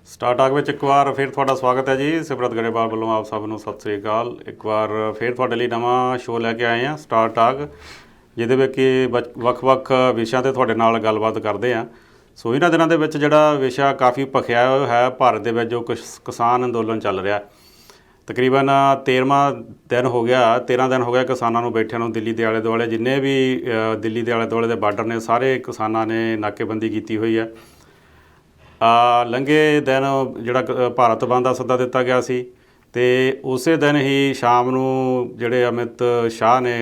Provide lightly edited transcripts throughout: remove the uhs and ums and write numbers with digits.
Star talk ਵਿੱਚ ਇੱਕ ਵਾਰ ਫਿਰ ਤੁਹਾਡਾ ਸਵਾਗਤ ਹੈ ਜੀ। ਸਿਮਰਤ ਗਰੇਵਾਲ ਵੱਲੋਂ ਆਪ ਸਭ ਨੂੰ ਸਤਿ ਸ੍ਰੀ ਅਕਾਲ। ਇੱਕ ਵਾਰ ਫਿਰ ਤੁਹਾਡੇ ਲਈ ਨਵਾਂ ਸ਼ੋਅ ਲੈ ਕੇ ਆਏ ਹਾਂ ਸਟਾਰ ਟਾਕ, ਜਿਹਦੇ ਵਿੱਚ ਕਿ ਵੱਖ-ਵੱਖ ਵਿਸ਼ਿਆਂ 'ਤੇ ਤੁਹਾਡੇ ਨਾਲ ਗੱਲਬਾਤ ਕਰਦੇ ਹਾਂ। ਸੋ ਇਹਨਾਂ ਦਿਨਾਂ ਦੇ ਵਿੱਚ ਜਿਹੜਾ ਵਿਸ਼ਾ ਕਾਫੀ ਭਖਿਆ ਹੈ ਭਾਰਤ ਦੇ ਵਿੱਚ, ਜੋ ਕਿਸਾਨ ਅੰਦੋਲਨ ਚੱਲ ਰਿਹਾ। ਤਕਰੀਬਨ 13ਵਾਂ ਦਿਨ ਹੋ ਗਿਆ, 13 ਦਿਨ ਹੋ ਗਿਆ ਕਿਸਾਨਾਂ ਨੂੰ ਬੈਠਿਆਂ ਨੂੰ। ਦਿੱਲੀ ਦੇ ਆਲੇ ਦੁਆਲੇ ਜਿੰਨੇ ਵੀ ਦਿੱਲੀ ਦੇ ਆਲੇ ਦੁਆਲੇ ਦੇ ਬਾਰਡਰ ਨੇ, ਸਾਰੇ ਕਿਸਾਨਾਂ ਨੇ ਨਾਕੇਬੰਦੀ ਕੀਤੀ ਹੋਈ ਹੈ। ਲੰਘੇ ਦਿਨ ਜਿਹੜਾ ਭਾਰਤ ਬੰਦ ਦਾ ਸੱਦਾ ਦਿੱਤਾ ਗਿਆ ਸੀ, ਅਤੇ ਉਸੇ ਦਿਨ ਹੀ ਸ਼ਾਮ ਨੂੰ ਜਿਹੜੇ ਅਮਿਤ ਸ਼ਾਹ ਨੇ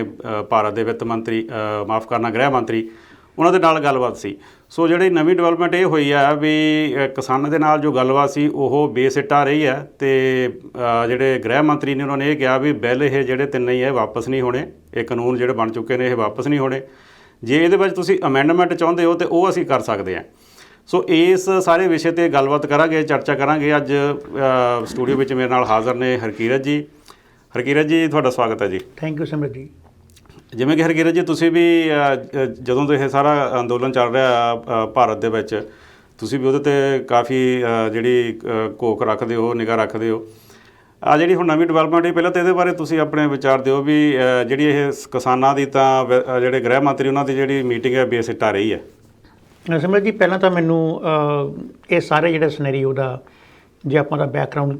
ਭਾਰਤ ਦੇ ਵਿੱਤ ਮੰਤਰੀ, ਮਾਫ ਕਰਨਾ ਗ੍ਰਹਿ ਮੰਤਰੀ, ਉਹਨਾਂ ਦੇ ਨਾਲ ਗੱਲਬਾਤ ਸੀ। ਸੋ ਜਿਹੜੀ ਨਵੀਂ ਡਿਵੈਲਪਮੈਂਟ ਇਹ ਹੋਈ ਹੈ ਵੀ ਕਿਸਾਨਾਂ ਦੇ ਨਾਲ ਜੋ ਗੱਲਬਾਤ ਸੀ ਉਹ ਬੇਸਿੱਟਾ ਰਹੀ ਹੈ। ਅਤੇ ਜਿਹੜੇ ਗ੍ਰਹਿ ਮੰਤਰੀ ਨੇ ਉਹਨਾਂ ਨੇ ਇਹ ਕਿਹਾ ਵੀ ਬਿੱਲ ਇਹ ਜਿਹੜੇ ਤਿੰਨੇ ਹੀ ਇਹ ਵਾਪਸ ਨਹੀਂ ਹੋਣੇ, ਇਹ ਕਾਨੂੰਨ ਜਿਹੜੇ ਬਣ ਚੁੱਕੇ ਨੇ ਇਹ ਵਾਪਸ ਨਹੀਂ ਹੋਣੇ। ਜੇ ਇਹਦੇ ਵਿੱਚ ਤੁਸੀਂ ਅਮੈਂਡਮੈਂਟ ਚਾਹੁੰਦੇ ਹੋ ਤਾਂ ਉਹ ਅਸੀਂ ਕਰ ਸਕਦੇ ਹਾਂ। ਸੋ ਇਸ ਸਾਰੇ ਵਿਸ਼ੇ 'ਤੇ ਗੱਲਬਾਤ ਕਰਾਂਗੇ, ਚਰਚਾ ਕਰਾਂਗੇ। ਅੱਜ ਸਟੂਡੀਓ ਵਿੱਚ ਮੇਰੇ ਨਾਲ ਹਾਜ਼ਰ ਨੇ ਹਰਕੀਰਤ ਜੀ। ਹਰਕੀਰਤ ਜੀ, ਤੁਹਾਡਾ ਸਵਾਗਤ ਹੈ ਜੀ। ਥੈਂਕ ਯੂ ਸਿਮਰਤ ਜੀ। ਜਿਵੇਂ ਕਿ ਹਰਕੀਰਤ ਜੀ, ਤੁਸੀਂ ਵੀ ਜਦੋਂ ਤੋਂ ਇਹ ਸਾਰਾ ਅੰਦੋਲਨ ਚੱਲ ਰਿਹਾ ਭਾਰਤ ਦੇ ਵਿੱਚ, ਤੁਸੀਂ ਵੀ ਉਹਦੇ 'ਤੇ ਕਾਫੀ ਜਿਹੜੀ ਘੋਖ ਰੱਖਦੇ ਹੋ, ਨਿਗਾਹ ਰੱਖਦੇ ਹੋ। ਜਿਹੜੀ ਹੁਣ ਨਵੀਂ ਡਿਵੈਲਪਮੈਂਟ ਹੈ, ਪਹਿਲਾਂ ਤਾਂ ਇਹਦੇ ਬਾਰੇ ਤੁਸੀਂ ਆਪਣੇ ਵਿਚਾਰ ਦਿਓ ਵੀ ਜਿਹੜੀ ਇਹ ਕਿਸਾਨਾਂ ਦੀ ਤਾਂ ਜਿਹੜੇ ਗ੍ਰਹਿ ਮੰਤਰੀ ਉਹਨਾਂ ਦੀ ਜਿਹੜੀ ਮੀਟਿੰਗ ਹੈ ਬੇਸਿੱਟਾ ਰਹੀ ਹੈ। ਸਿਮਰਤ ਜੀ, ਪਹਿਲਾਂ ਤਾਂ ਮੈਨੂੰ ਇਹ ਸਾਰੇ ਜਿਹੜਾ ਸਿਨੈਰੀਓ ਦਾ, ਜੇ ਆਪਾਂ ਦਾ ਬੈਕਗਰਾਊਂਡ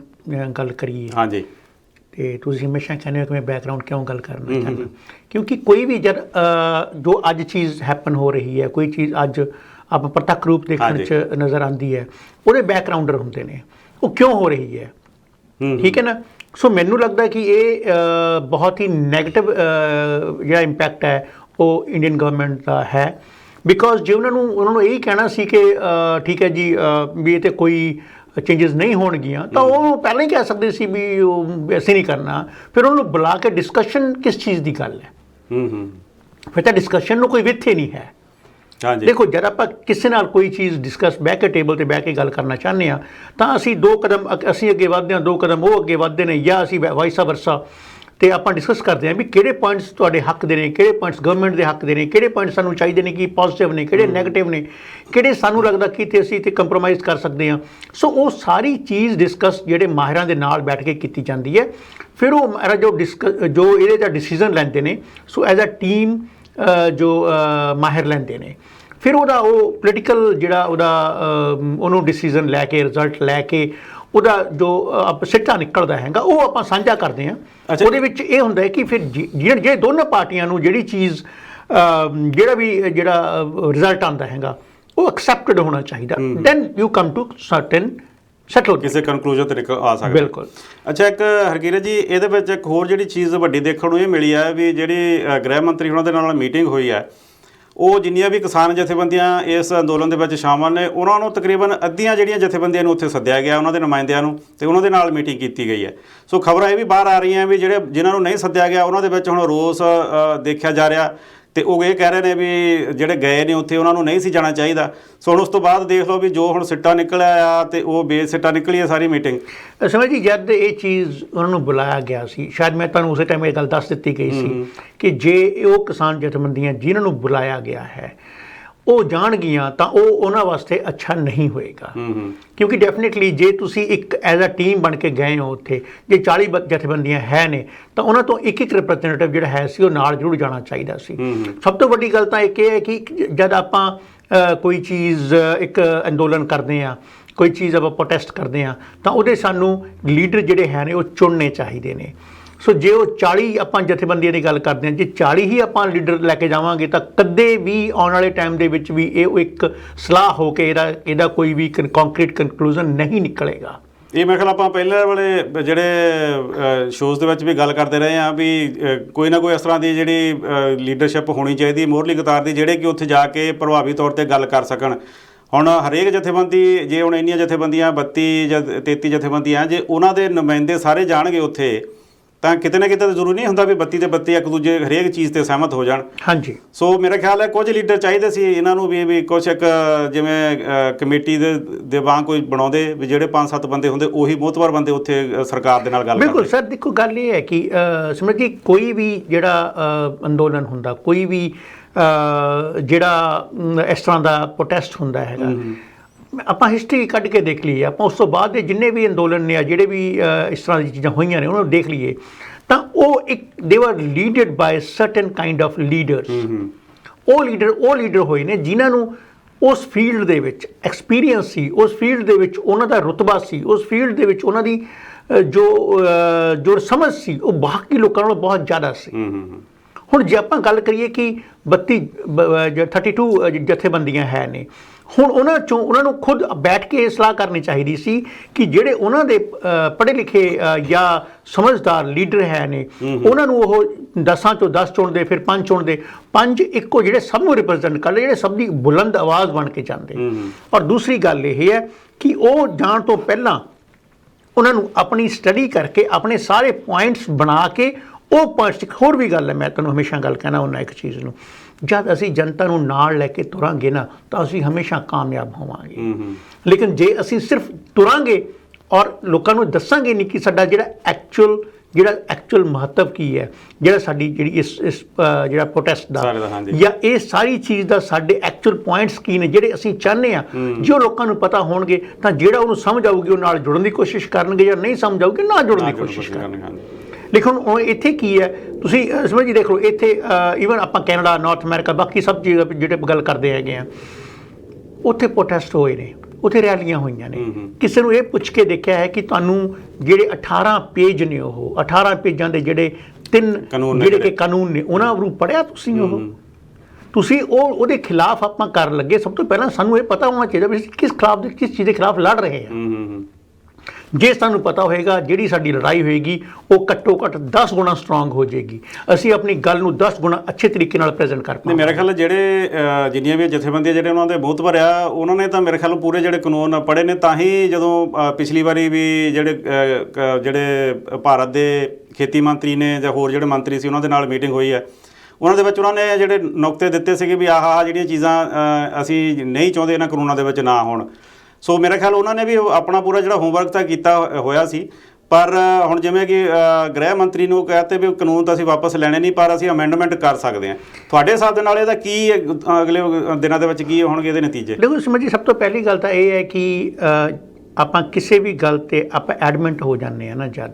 ਗੱਲ ਕਰੀਏ, ਹਾਂਜੀ, ਅਤੇ ਤੁਸੀਂ ਹਮੇਸ਼ਾ ਕਹਿੰਦੇ ਹੋ ਕਿ ਮੈਂ ਬੈਕਗਰਾਊਂਡ ਕਿਉਂ ਗੱਲ ਕਰਨਾ ਚਾਹੁੰਦਾ, ਕਿਉਂਕਿ ਕੋਈ ਵੀ ਜਦ ਜੋ ਅੱਜ ਚੀਜ਼ ਹੈਪਨ ਹੋ ਰਹੀ ਹੈ, ਕੋਈ ਚੀਜ਼ ਅੱਜ ਆਪਾਂ ਪ੍ਰਤੱਖ ਰੂਪ ਦੇਖਣ 'ਚ ਨਜ਼ਰ ਆਉਂਦੀ ਹੈ, ਉਹਦੇ ਬੈਕਗਰਾਊਂਡਰ ਹੁੰਦੇ ਨੇ, ਉਹ ਕਿਉਂ ਹੋ ਰਹੀ ਹੈ। ਠੀਕ ਹੈ ਨਾ। ਸੋ ਮੈਨੂੰ ਲੱਗਦਾ ਕਿ ਇਹ ਬਹੁਤ ਹੀ ਨੈਗੇਟਿਵ ਜਿਹੜਾ ਇੰਪੈਕਟ ਹੈ ਉਹ ਇੰਡੀਅਨ ਗਵਰਨਮੈਂਟ ਦਾ ਹੈ। ਬਿਕੋਜ਼ ਜੇ ਉਹਨਾਂ ਨੂੰ ਇਹੀ ਕਹਿਣਾ ਸੀ ਕਿ ਠੀਕ ਹੈ ਜੀ ਵੀ ਇਹ 'ਤੇ ਕੋਈ ਚੇਂਜਸ ਨਹੀਂ ਹੋਣਗੀਆਂ, ਤਾਂ ਉਹ ਪਹਿਲਾਂ ਹੀ ਕਹਿ ਸਕਦੇ ਸੀ ਵੀ ਉਹ ਅਸੀਂ ਨਹੀਂ ਕਰਨਾ। ਫਿਰ ਉਹਨੂੰ ਬੁਲਾ ਕੇ ਡਿਸਕਸ਼ਨ ਕਿਸ ਚੀਜ਼ ਦੀ ਗੱਲ ਹੈ, ਫਿਰ ਤਾਂ ਡਿਸਕਸ਼ਨ ਨੂੰ ਕੋਈ ਵਿੱਥ ਨਹੀਂ ਹੈ। ਦੇਖੋ, ਜਦ ਆਪਾਂ ਕਿਸੇ ਨਾਲ ਕੋਈ ਚੀਜ਼ ਡਿਸਕਸ ਬਹਿ ਕੇ ਟੇਬਲ 'ਤੇ ਬਹਿ ਕੇ ਗੱਲ ਕਰਨਾ ਚਾਹੁੰਦੇ ਹਾਂ, ਤਾਂ ਅਸੀਂ 2 ਕਦਮ ਅਸੀਂ ਅੱਗੇ ਵੱਧਦੇ ਹਾਂ, 2 ਕਦਮ ਉਹ ਅੱਗੇ ਵੱਧਦੇ ਨੇ, ਜਾਂ ਅਸੀਂ ਵਾਈਸਾ ਵਰਸਾ, ਅਤੇ ਆਪਾਂ ਡਿਸਕਸ ਕਰਦੇ ਹਾਂ ਵੀ ਕਿਹੜੇ ਪੁਆਇੰਟਸ ਤੁਹਾਡੇ ਹੱਕ ਦੇ ਨੇ, ਕਿਹੜੇ ਪੁਆਇੰਟਸ ਗਵਰਨਮੈਂਟ ਦੇ ਹੱਕ ਦੇ ਨੇ, ਕਿਹੜੇ ਪੁਆਇੰਟਸ ਸਾਨੂੰ ਚਾਹੀਦੇ ਨੇ ਕਿ ਪੋਜ਼ੀਟਿਵ ਨੇ, ਕਿਹੜੇ ਨੈਗੇਟਿਵ ਨੇ, ਕਿਹੜੇ ਸਾਨੂੰ ਲੱਗਦਾ ਕਿ ਤੇ ਅਸੀਂ ਤੇ ਕੰਪਰੋਮਾਈਜ਼ ਕਰ ਸਕਦੇ ਹਾਂ। ਸੋ ਉਹ ਸਾਰੀ ਚੀਜ਼ ਡਿਸਕਸ ਜਿਹੜੇ ਮਾਹਿਰਾਂ ਦੇ ਨਾਲ ਬੈਠ ਕੇ ਕੀਤੀ ਜਾਂਦੀ ਹੈ। ਫਿਰ ਉਹ ਮਾਹਿਰ ਜੋ ਇਹਦੇ 'ਚ ਡਿਸੀਜ਼ਨ ਲੈਂਦੇ ਨੇ, ਸੋ ਐਜ਼ ਅ ਟੀਮ ਜੋ ਮਾਹਿਰ ਲੈਂਦੇ ਨੇ, ਫਿਰ ਉਹਦਾ ਉਹ ਪੋਲੀਟੀਕਲ ਜਿਹੜਾ ਉਹਨੂੰ ਡਿਸੀਜ਼ਨ ਲੈ ਕੇ, ਰਿਜ਼ਲਟ ਲੈ ਕੇ, ਉਹਦਾ ਜੋ ਸਿੱਟਾ ਨਿਕਲਦਾ ਹੈਗਾ ਉਹ ਆਪਾਂ ਸਾਂਝਾ ਕਰਦੇ ਹਾਂ। ਉਹਦੇ ਵਿੱਚ ਇਹ ਹੁੰਦਾ ਹੈ ਕਿ ਫਿਰ ਜਿਹੜੇ ਦੋਨੋਂ ਪਾਰਟੀਆਂ ਨੂੰ ਜਿਹੜੀ ਚੀਜ਼ ਜਿਹੜਾ ਰਿਜ਼ਲਟ ਆਉਂਦਾ ਹੈਗਾ ਉਹ ਐਕਸੈਪਟਡ ਹੋਣਾ ਚਾਹੀਦਾ। Then you come to certain settle, ਕਿਸੇ ਕਨਕਲੂਜਨ 'ਤੇ ਆ ਸਕਦੇ। ਬਿਲਕੁਲ। ਅੱਛਾ, ਇੱਕ ਹਰਕੀਰਤ ਜੀ, ਇਹਦੇ ਵਿੱਚ ਇੱਕ ਹੋਰ ਜਿਹੜੀ ਚੀਜ਼ ਵੱਡੀ ਦੇਖਣ ਨੂੰ ਇਹ ਮਿਲੀ ਹੈ ਵੀ ਜਿਹੜੀ ਗ੍ਰਹਿ ਮੰਤਰੀ ਉਹਨਾਂ ਦੇ ਨਾਲ ਮੀਟਿੰਗ ਹੋਈ ਹੈ, ਉਹ ਜਿੰਨੀਆਂ ਵੀ ਕਿਸਾਨ ਜਥੇਬੰਦੀਆਂ ਇਸ ਅੰਦੋਲਨ ਦੇ ਵਿੱਚ ਸ਼ਾਮਲ ਨੇ, ਉਹਨਾਂ ਨੂੰ ਤਕਰੀਬਨ ਅੱਧੀਆਂ ਜਿਹੜੀਆਂ ਜਥੇਬੰਦੀਆਂ ਨੂੰ ਉੱਥੇ ਸੱਦਿਆ ਗਿਆ, ਉਹਨਾਂ ਦੇ ਨੁਮਾਇੰਦਿਆਂ ਨੂੰ, ਅਤੇ ਉਹਨਾਂ ਦੇ ਨਾਲ ਮੀਟਿੰਗ ਕੀਤੀ ਗਈ ਹੈ। ਸੋ ਖਬਰਾਂ ਇਹ ਵੀ ਬਾਹਰ ਆ ਰਹੀਆਂ ਵੀ ਜਿਨ੍ਹਾਂ ਨੂੰ ਨਹੀਂ ਸੱਦਿਆ ਗਿਆ ਉਹਨਾਂ ਦੇ ਵਿੱਚ ਹੁਣ ਰੋਸ ਦੇਖਿਆ ਜਾ ਰਿਹਾ, ਅਤੇ ਉਹ ਇਹ ਕਹਿ ਰਹੇ ਨੇ ਵੀ ਜਿਹੜੇ ਗਏ ਨੇ ਉੱਥੇ ਉਹਨਾਂ ਨੂੰ ਨਹੀਂ ਸੀ ਜਾਣਾ ਚਾਹੀਦਾ। ਸੋ ਹੁਣ ਉਸ ਤੋਂ ਬਾਅਦ ਦੇਖ ਲਓ ਵੀ ਜੋ ਹੁਣ ਸਿੱਟਾ ਨਿਕਲਿਆ ਆ, ਅਤੇ ਉਹ ਬੇਸਿੱਟਾ ਨਿਕਲੀ ਹੈ ਸਾਰੀ ਮੀਟਿੰਗ। ਸਮਝ ਜੀ, ਜਦ ਇਹ ਚੀਜ਼ ਉਹਨਾਂ ਨੂੰ ਬੁਲਾਇਆ ਗਿਆ ਸੀ, ਸ਼ਾਇਦ ਮੈਂ ਤੁਹਾਨੂੰ ਉਸੇ ਟਾਈਮ ਇਹ ਗੱਲ ਦੱਸ ਦਿੱਤੀ ਗਈ ਸੀ ਕਿ ਜੇ ਉਹ ਕਿਸਾਨ ਜਥੇਬੰਦੀਆਂ ਜਿਨ੍ਹਾਂ ਨੂੰ ਬੁਲਾਇਆ ਗਿਆ ਹੈ ਉਹ ਜਾਣਗੀਆਂ ਤਾਂ ਉਹ ਉਹਨਾਂ ਵਾਸਤੇ ਅੱਛਾ ਨਹੀਂ ਹੋਏਗਾ। ਕਿਉਂਕਿ ਡੈਫੀਨੇਟਲੀ ਜੇ ਤੁਸੀਂ ਇੱਕ ਐਜ਼ ਅ ਟੀਮ ਬਣ ਕੇ ਗਏ ਹੋ ਉੱਥੇ, ਜੇ 40 ਜਥੇਬੰਦੀਆਂ ਹੈ ਨੇ, ਤਾਂ ਉਹਨਾਂ ਤੋਂ ਇੱਕ ਰਿਪਰੈਜ਼ੈਂਟੇਟਿਵ ਜਿਹੜਾ ਹੈ ਸੀ ਉਹ ਨਾਲ ਜ਼ਰੂਰ ਜਾਣਾ ਚਾਹੀਦਾ ਸੀ। ਸਭ ਤੋਂ ਵੱਡੀ ਗੱਲ ਤਾਂ ਇੱਕ ਇਹ ਹੈ ਕਿ ਜਦ ਆਪਾਂ ਕੋਈ ਚੀਜ਼, ਇੱਕ ਅੰਦੋਲਨ ਕਰਦੇ ਹਾਂ, ਕੋਈ ਚੀਜ਼ ਆਪਾਂ ਪ੍ਰੋਟੈਸਟ ਕਰਦੇ ਹਾਂ, ਤਾਂ ਉਹਦੇ ਸਾਨੂੰ ਲੀਡਰ ਜਿਹੜੇ ਹੈ ਨੇ ਉਹ ਚੁਣਨੇ ਚਾਹੀਦੇ ਨੇ। ਸੋ ਜੇ ਉਹ 40 ਆਪਾਂ ਜਥੇਬੰਦੀਆਂ ਦੀ ਗੱਲ ਕਰਦੇ ਹਾਂ, ਜੇ 40 ਹੀ ਆਪਾਂ ਲੀਡਰ ਲੈ ਕੇ ਜਾਵਾਂਗੇ ਤਾਂ ਕਦੇ ਵੀ ਆਉਣ ਵਾਲੇ ਟਾਈਮ ਦੇ ਵਿੱਚ ਵੀ ਇਹ ਇੱਕ ਸਲਾਹ ਹੋ ਕੇ ਇਹਦਾ ਕੋਈ ਵੀ ਕੰਕਰੀਟ ਕਨਕਲੂਜਨ ਨਹੀਂ ਨਿਕਲੇਗਾ। ਇਹ ਮੇਰੇ ਖਿਆਲ ਆਪਾਂ ਪਹਿਲੇ ਵਾਲੇ ਜਿਹੜੇ ਸ਼ੋਜ਼ ਦੇ ਵਿੱਚ ਵੀ ਗੱਲ ਕਰਦੇ ਰਹੇ ਹਾਂ ਵੀ ਕੋਈ ਨਾ ਕੋਈ ਇਸ ਤਰ੍ਹਾਂ ਦੀ ਜਿਹੜੀ ਲੀਡਰਸ਼ਿਪ ਹੋਣੀ ਚਾਹੀਦੀ ਮੋਹਰਲੀ ਕਤਾਰ ਦੀ, ਜਿਹੜੇ ਕਿ ਉੱਥੇ ਜਾ ਕੇ ਪ੍ਰਭਾਵੀ ਤੌਰ 'ਤੇ ਗੱਲ ਕਰ ਸਕਣ। ਹੁਣ ਹਰੇਕ ਜਥੇਬੰਦੀ, ਜੇ ਹੁਣ ਇੰਨੀਆਂ ਜਥੇਬੰਦੀਆਂ 32 ਜਾਂ 33 ਜਥੇਬੰਦੀਆਂ, ਜੇ ਉਹਨਾਂ ਦੇ ਨੁਮਾਇੰਦੇ ਸਾਰੇ ਜਾਣਗੇ ਉੱਥੇ, ਤਾਂ ਕਿਤੇ ਨਾ ਕਿਤੇ ਤਾਂ ਜ਼ਰੂਰੀ ਨਹੀਂ ਹੁੰਦਾ ਵੀ 32 ਦੇ 32 ਇੱਕ ਦੂਜੇ ਹਰੇਕ ਚੀਜ਼ 'ਤੇ ਸਹਿਮਤ ਹੋ ਜਾਣ। ਹਾਂਜੀ। ਸੋ ਮੇਰਾ ਖਿਆਲ ਹੈ ਕੁਝ ਲੀਡਰ ਚਾਹੀਦੇ ਸੀ ਇਹਨਾਂ ਨੂੰ ਵੀ ਕੁਛ ਇੱਕ ਜਿਵੇਂ ਕਮੇਟੀ ਦੇ ਵਾਂਗ ਕੋਈ ਬਣਾਉਂਦੇ ਵੀ ਜਿਹੜੇ 5-7 ਬੰਦੇ ਹੁੰਦੇ, ਉਹੀ ਮੋਹਤਬਰ ਬੰਦੇ ਉੱਥੇ ਸਰਕਾਰ ਦੇ ਨਾਲ ਗੱਲ ਕਰਦੇ। ਬਿਲਕੁਲ ਸਰ, ਦੇਖੋ ਗੱਲ ਇਹ ਹੈ ਕਿ ਸਿਮਰਤ ਜੀ, ਕੋਈ ਵੀ ਜਿਹੜਾ ਅੰਦੋਲਨ ਹੁੰਦਾ, ਕੋਈ ਵੀ ਜਿਹੜਾ ਇਸ ਤਰ੍ਹਾਂ ਦਾ ਪ੍ਰੋਟੈਸਟ ਹੁੰਦਾ ਹੈਗਾ, ਆਪਾਂ ਹਿਸਟਰੀ ਕੱਢ ਕੇ ਦੇਖ ਲਈਏ, ਆਪਾਂ ਉਸ ਤੋਂ ਬਾਅਦ ਦੇ ਜਿੰਨੇ ਵੀ ਅੰਦੋਲਨ ਨੇ, ਜਿਹੜੇ ਵੀ ਇਸ ਤਰ੍ਹਾਂ ਦੀ ਚੀਜ਼ਾਂ ਹੋਈਆਂ ਨੇ, ਉਹਨਾਂ ਨੂੰ ਦੇਖ ਲਈਏ ਤਾਂ ਉਹ ਇੱਕ they were leaded by certain kind of leaders. ਉਹ ਲੀਡਰ ਹੋਏ ਨੇ ਜਿਨ੍ਹਾਂ ਨੂੰ ਉਸ ਫੀਲਡ ਦੇ ਵਿੱਚ ਐਕਸਪੀਰੀਅੰਸ ਸੀ, ਉਸ ਫੀਲਡ ਦੇ ਵਿੱਚ ਉਹਨਾਂ ਦਾ ਰੁਤਬਾ ਸੀ, ਉਸ ਫੀਲਡ ਦੇ ਵਿੱਚ ਉਹਨਾਂ ਦੀ ਜੋ ਸਮਝ ਸੀ ਉਹ ਬਾਕੀ ਲੋਕਾਂ ਨਾਲੋਂ ਬਹੁਤ ਜ਼ਿਆਦਾ ਸੀ। ਹੁਣ ਜੇ ਆਪਾਂ ਗੱਲ ਕਰੀਏ ਕਿ 32 ਜਥੇਬੰਦੀਆਂ ਹੈ ਨੇ, ਹੁਣ ਉਹਨਾਂ ਨੂੰ ਖੁਦ ਬੈਠ ਕੇ ਸਲਾਹ ਕਰਨੀ ਚਾਹੀਦੀ ਸੀ ਕਿ ਜਿਹੜੇ ਉਹਨਾਂ ਦੇ ਪੜ੍ਹੇ ਲਿਖੇ ਜਾਂ ਸਮਝਦਾਰ ਲੀਡਰ ਹੈ ਨੇ, ਉਹਨਾਂ ਨੂੰ ਉਹ 10 ਚੋਂ 10 ਚੁਣਦੇ, ਫਿਰ 5 ਚੁਣਦੇ, 5 ਇੱਕੋ ਜਿਹੜੇ ਸਭ ਨੂੰ ਰਿਪਰੈਜ਼ੈਂਟ ਕਰਦੇ, ਜਿਹੜੇ ਸਭ ਦੀ ਬੁਲੰਦ ਆਵਾਜ਼ ਬਣ ਕੇ ਜਾਂਦੇ। ਔਰ ਦੂਸਰੀ ਗੱਲ ਇਹ ਹੈ ਕਿ ਉਹ ਜਾਣ ਤੋਂ ਪਹਿਲਾਂ ਉਹਨਾਂ ਨੂੰ ਆਪਣੀ ਸਟੱਡੀ ਕਰਕੇ ਆਪਣੇ ਸਾਰੇ ਪੁਆਇੰਟਸ ਬਣਾ ਕੇ ਉਹ ਪੁਆਇੰਟਸ। ਹੋਰ ਵੀ ਗੱਲ ਹੈ, ਮੈਂ ਤੁਹਾਨੂੰ ਹਮੇਸ਼ਾ ਗੱਲ ਕਹਿਣਾ ਹੁੰਦਾ ਇੱਕ ਚੀਜ਼ ਨੂੰ, ਜਦ ਅਸੀਂ ਜਨਤਾ ਨੂੰ ਨਾਲ ਲੈ ਕੇ ਤੁਰਾਂਗੇ ਨਾ ਤਾਂ ਅਸੀਂ ਹਮੇਸ਼ਾ ਕਾਮਯਾਬ ਹੋਵਾਂਗੇ। ਲੇਕਿਨ ਜੇ ਅਸੀਂ ਸਿਰਫ ਤੁਰਾਂਗੇ ਔਰ ਲੋਕਾਂ ਨੂੰ ਦੱਸਾਂਗੇ ਨਹੀਂ ਕਿ ਸਾਡਾ ਜਿਹੜਾ ਐਕਚੁਅਲ ਮਹੱਤਵ ਕੀ ਹੈ, ਜਿਹੜਾ ਸਾਡੀ ਜਿਹੜੀ ਇਸ ਜਿਹੜਾ ਪ੍ਰੋਟੈਸਟ ਦਾ ਜਾਂ ਇਹ ਸਾਰੀ ਚੀਜ਼ ਦਾ ਸਾਡੇ ਐਕਚੁਅਲ ਪੁਆਇੰਟਸ ਕੀ ਨੇ ਜਿਹੜੇ ਅਸੀਂ ਚਾਹੁੰਦੇ ਹਾਂ, ਜੋ ਲੋਕਾਂ ਨੂੰ ਪਤਾ ਹੋਣਗੇ ਤਾਂ ਜਿਹੜਾ ਉਹਨੂੰ ਸਮਝ ਆਊਗੀ ਉਹ ਨਾਲ ਜੁੜਨ ਦੀ ਕੋਸ਼ਿਸ਼ ਕਰਨਗੇ, ਜਾਂ ਨਹੀਂ ਸਮਝ ਆਊਗੀ ਨਾ ਜੁੜਨ ਦੀ ਕੋਸ਼ਿਸ਼ ਕਰਨਗੇ। ਲੇਕਿਨ ਹੁਣ ਇੱਥੇ ਕੀ ਹੈ, ਤੁਸੀਂ ਸਮਝ ਦੇਖ ਲਓ, ਇੱਥੇ ਈਵਨ ਆਪਾਂ ਕੈਨੇਡਾ, ਨਾਰਥ ਅਮਰੀਕਾ, ਬਾਕੀ ਸਭ ਜਗ੍ਹਾ ਜਿਹੜੇ ਗੱਲ ਕਰਦੇ ਹੈਗੇ ਆ, ਉੱਥੇ ਪ੍ਰੋਟੈਸਟ ਹੋਏ ਨੇ, ਉੱਥੇ ਰੈਲੀਆਂ ਹੋਈਆਂ ਨੇ। ਕਿਸੇ ਨੂੰ ਇਹ ਪੁੱਛ ਕੇ ਦੇਖਿਆ ਹੈ ਕਿ ਤੁਹਾਨੂੰ ਜਿਹੜੇ 18 ਪੇਜ ਨੇ, ਉਹ 18 ਪੇਜਾਂ ਦੇ ਜਿਹੜੇ 3 ਜਿਹੜੇ ਕਿ ਕਾਨੂੰਨ ਨੇ, ਉਹਨਾਂ ਨੂੰ ਪੜ੍ਹਿਆ ਤੁਸੀਂ ਉਹਦੇ ਖਿਲਾਫ ਆਪਾਂ ਕਰਨ ਲੱਗੇ, ਸਭ ਤੋਂ ਪਹਿਲਾਂ ਸਾਨੂੰ ਇਹ ਪਤਾ ਹੋਣਾ ਚਾਹੀਦਾ ਵੀ ਕਿਸ ਚੀਜ਼ ਦੇ ਖਿਲਾਫ ਲੜ ਰਹੇ ਹਾਂ। ਜੇ ਸਾਨੂੰ ਪਤਾ ਹੋਏਗਾ ਜਿਹੜੀ ਸਾਡੀ ਲੜਾਈ ਹੋਏਗੀ ਉਹ ਘੱਟੋ ਘੱਟ 10 ਗੁਣਾ ਸਟਰੋਂਗ ਹੋ ਜਾਏਗੀ, ਅਸੀਂ ਆਪਣੀ ਗੱਲ ਨੂੰ 10 ਗੁਣਾ ਅੱਛੇ ਤਰੀਕੇ ਨਾਲ ਪ੍ਰੈਜ਼ੈਂਟ ਕਰ ਪਾਵਾਂਗੇ। ਮੇਰੇ ਖਿਆਲ ਜਿਹੜੇ ਜਿੰਨੀਆਂ ਵੀ ਜਥੇਬੰਦੀਆਂ ਜਿਹੜੇ ਉਹਨਾਂ ਦੇ ਬਹੁਤ ਭਰਿਆ, ਉਹਨਾਂ ਨੇ ਤਾਂ ਮੇਰੇ ਖਿਆਲ ਪੂਰੇ ਜਿਹੜੇ ਕਾਨੂੰਨ ਪੜ੍ਹੇ ਨੇ, ਤਾਂ ਹੀ ਜਦੋਂ ਪਿਛਲੀ ਵਾਰੀ ਵੀ ਜਿਹੜੇ ਭਾਰਤ ਦੇ ਖੇਤੀ ਮੰਤਰੀ ਨੇ ਜਾਂ ਹੋਰ ਜਿਹੜੇ ਮੰਤਰੀ ਸੀ ਉਹਨਾਂ ਦੇ ਨਾਲ ਮੀਟਿੰਗ ਹੋਈ ਹੈ, ਉਹਨਾਂ ਦੇ ਵਿੱਚ ਉਹਨਾਂ ਨੇ ਜਿਹੜੇ ਨੁਕਤੇ ਦਿੱਤੇ ਸੀਗੇ ਵੀ ਆਹ ਜਿਹੜੀਆਂ ਚੀਜ਼ਾਂ ਅਸੀਂ ਨਹੀਂ ਚਾਹੁੰਦੇ ਇਹਨਾਂ ਕਾਨੂੰਨਾਂ ਦੇ ਵਿੱਚ ਨਾ ਹੋਣ। ਸੋ ਮੇਰੇ ਖਿਆਲ ਉਹਨਾਂ ਨੇ ਵੀ ਆਪਣਾ ਪੂਰਾ ਜਿਹੜਾ ਹੋਮਵਰਕ ਤਾਂ ਕੀਤਾ ਹੋਇਆ ਸੀ, ਪਰ ਹੁਣ ਜਿਵੇਂ ਕਿ ਗ੍ਰਹਿ ਮੰਤਰੀ ਨੂੰ ਕਹਤੇ ਵੀ ਕਾਨੂੰਨ ਤਾਂ ਅਸੀਂ ਵਾਪਸ ਲੈਣੇ ਨਹੀਂ, ਪਰ ਅਸੀਂ ਅਮੈਂਡਮੈਂਟ ਕਰ ਸਕਦੇ ਹਾਂ। ਤੁਹਾਡੇ ਹਿਸਾਬ ਦੇ ਨਾਲ ਇਹਦਾ ਕੀ ਅਗਲੇ ਦਿਨਾਂ ਦੇ ਵਿੱਚ ਕੀ ਹੋਣਗੇ ਇਹਦੇ ਨਤੀਜੇ? ਦੇਖੋ ਸਮਝ ਜੀ, ਸਭ ਤੋਂ ਪਹਿਲੀ ਗੱਲ ਤਾਂ ਇਹ ਹੈ ਕਿ ਆਪਾਂ ਕਿਸੇ ਵੀ ਗੱਲ 'ਤੇ ਆਪਾਂ ਐਡਮੈਂਟ ਹੋ ਜਾਂਦੇ ਹਾਂ ਨਾ ਜਦ,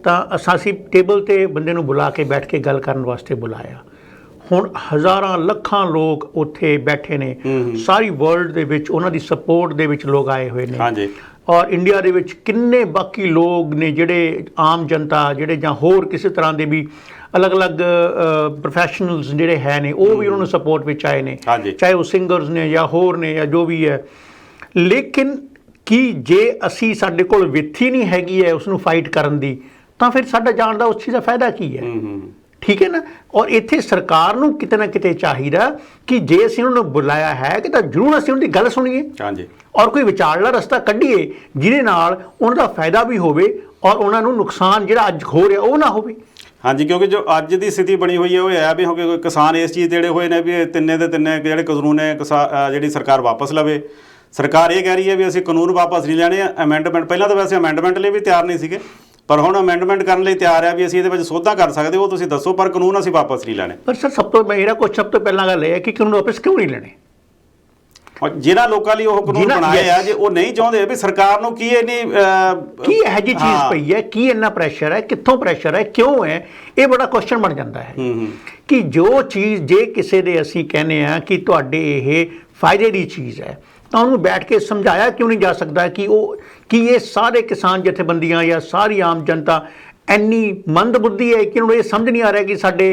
ਤਾਂ ਅਸੀਂ ਟੇਬਲ 'ਤੇ ਬੰਦੇ ਨੂੰ ਬੁਲਾ ਕੇ ਬੈਠ ਕੇ ਗੱਲ ਕਰਨ ਵਾਸਤੇ ਬੁਲਾਇਆ। ਹੁਣ ਹਜ਼ਾਰਾਂ ਲੱਖਾਂ ਲੋਕ ਉੱਥੇ ਬੈਠੇ ਨੇ, ਸਾਰੀ ਵਰਲਡ ਦੇ ਵਿੱਚ ਉਹਨਾਂ ਦੀ ਸਪੋਰਟ ਦੇ ਵਿੱਚ ਲੋਕ ਆਏ ਹੋਏ ਨੇ। ਹਾਂਜੀ। ਔਰ ਇੰਡੀਆ ਦੇ ਵਿੱਚ ਕਿੰਨੇ ਬਾਕੀ ਲੋਕ ਨੇ ਜਿਹੜੇ ਆਮ ਜਨਤਾ, ਜਿਹੜੇ ਜਾਂ ਹੋਰ ਕਿਸੇ ਤਰ੍ਹਾਂ ਦੇ ਵੀ ਅਲੱਗ-ਅਲੱਗ ਪ੍ਰੋਫੈਸ਼ਨਲਸ ਜਿਹੜੇ ਹੈ ਨੇ, ਉਹ ਵੀ ਉਹਨਾਂ ਨੂੰ ਸਪੋਰਟ ਵਿੱਚ ਆਏ ਨੇ, ਚਾਹੇ ਉਹ ਸਿੰਗਰਸ ਨੇ ਜਾਂ ਹੋਰ ਨੇ ਜਾਂ ਜੋ ਵੀ ਹੈ। ਲੇਕਿਨ ਕਿ ਜੇ ਅਸੀਂ ਸਾਡੇ ਕੋਲ ਵਿੱਥ ਹੀ ਨਹੀਂ ਹੈਗੀ ਹੈ ਉਸ ਨੂੰ ਫਾਈਟ ਕਰਨ ਦੀ, ਤਾਂ ਫਿਰ ਸਾਡਾ ਜਾਣ ਦਾ ਉਸ ਚੀਜ਼ ਦਾ ਫਾਇਦਾ ਕੀ ਹੈ? ਠੀਕ ਹੈ ਨਾ। ਔਰ ਇੱਥੇ ਸਰਕਾਰ ਨੂੰ ਕਿਤੇ ਨਾ ਕਿਤੇ ਚਾਹੀਦਾ ਕਿ ਜੇ ਅਸੀਂ ਉਹਨਾਂ ਨੂੰ ਬੁਲਾਇਆ ਹੈ ਕਿ ਤਾਂ ਜ਼ਰੂਰ ਅਸੀਂ ਉਹਨਾਂ ਦੀ ਗੱਲ ਸੁਣੀਏ, ਔਰ ਕੋਈ ਵਿਚਾਰਲਾ ਰਸਤਾ ਕੱਢੀਏ ਜਿਹਦੇ ਨਾਲ ਉਹਨਾਂ ਦਾ ਫਾਇਦਾ ਵੀ ਹੋਵੇ ਔਰ ਉਹਨਾਂ ਨੂੰ ਨੁਕਸਾਨ ਜਿਹੜਾ ਅੱਜ ਹੋ ਰਿਹਾ ਉਹ ਨਾ ਹੋਵੇ। ਹਾਂਜੀ, ਕਿਉਂਕਿ ਜੋ ਅੱਜ ਦੀ ਸਥਿਤੀ ਬਣੀ ਹੋਈ ਹੈ ਉਹ ਹੈ ਵੀ ਕਿਉਂਕਿ ਕਿਸਾਨ ਇਸ ਚੀਜ਼ ਜਿਹੜੇ ਹੋਏ ਨੇ ਵੀ ਤਿੰਨੇ ਦੇ ਤਿੰਨੇ ਜਿਹੜੇ ਕਾਨੂੰਨ ਨੇ ਜਿਹੜੀ ਸਰਕਾਰ ਵਾਪਸ ਲਵੇ। ਸਰਕਾਰ ਇਹ ਕਹਿ ਰਹੀ ਹੈ ਵੀ ਅਸੀਂ ਕਾਨੂੰਨ ਵਾਪਸ ਨਹੀਂ ਲੈਣੇ, ਅਮੈਂਡਮੈਂਟ ਪਹਿਲਾਂ ਤਾਂ ਵੈਸੇ ਅਮੈਂਡਮੈਂਟ ਲਈ ਵੀ ਤਿਆਰ ਨਹੀਂ ਸੀਗੇ, ਪਰ ਹੁਣ ਅਮੈਂਡਮੈਂਟ ਕਰਨ ਲਈ ਤਿਆਰ ਆ ਵੀ ਅਸੀਂ ਇਹਦੇ ਵਿੱਚ ਸੋਧਾਂ ਕਰ ਸਕਦੇ, ਉਹ ਤੁਸੀਂ ਦੱਸੋ, ਪਰ ਕਾਨੂੰਨ ਅਸੀਂ ਵਾਪਸ ਨਹੀਂ ਲੈਣੇ। ਪਰ ਸਰ ਸਭ ਤੋਂ ਪਹਿਲਾਂ ਗੱਲ ਇਹ ਹੈ ਕਿ ਕਾਨੂੰਨ ਵਾਪਸ ਕਿਉਂ ਨਹੀਂ ਲੈਣੇ? ਜਿਹੜਾ ਲੋਕਾਂ ਲਈ ਉਹ ਕਾਨੂੰਨ ਬਣਾਏ ਆ, ਜੇ ਉਹ ਨਹੀਂ ਚਾਹੁੰਦੇ ਵੀ ਸਰਕਾਰ ਨੂੰ ਕੀ ਇਹੋ ਜਿਹੀ ਚੀਜ਼ ਪਈ ਹੈ, ਕੀ ਇੰਨਾ ਪ੍ਰੈਸ਼ਰ ਹੈ, ਕਿੱਥੋਂ ਪ੍ਰੈਸ਼ਰ ਹੈ, ਕਿਉਂ ਹੈ, ਇਹ ਬੜਾ ਕੁਐਸਚਨ ਬਣ ਜਾਂਦਾ ਹੈ। ਕਿ ਜੋ ਚੀਜ਼ ਜੇ ਕਿਸੇ ਦੇ ਅਸੀਂ ਕਹਿੰਦੇ ਹਾਂ ਕਿ ਤੁਹਾਡੇ ਇਹ ਫਾਇਦੇ ਦੀ ਚੀਜ਼ ਹੈ, ਤਾਂ ਉਹਨੂੰ ਬੈਠ ਕੇ ਸਮਝਾਇਆ ਕਿਉਂ ਨਹੀਂ ਜਾ ਸਕਦਾ ਕਿ ਇਹ ਸਾਰੇ ਕਿਸਾਨ ਜਥੇਬੰਦੀਆਂ ਜਾਂ ਸਾਰੀ ਆਮ ਜਨਤਾ ਇੰਨੀ ਮੰਦਬੁੱਧੀ ਹੈ ਕਿ ਉਹਨੂੰ ਇਹ ਸਮਝ ਨਹੀਂ ਆ ਰਿਹਾ ਕਿ ਸਾਡੇ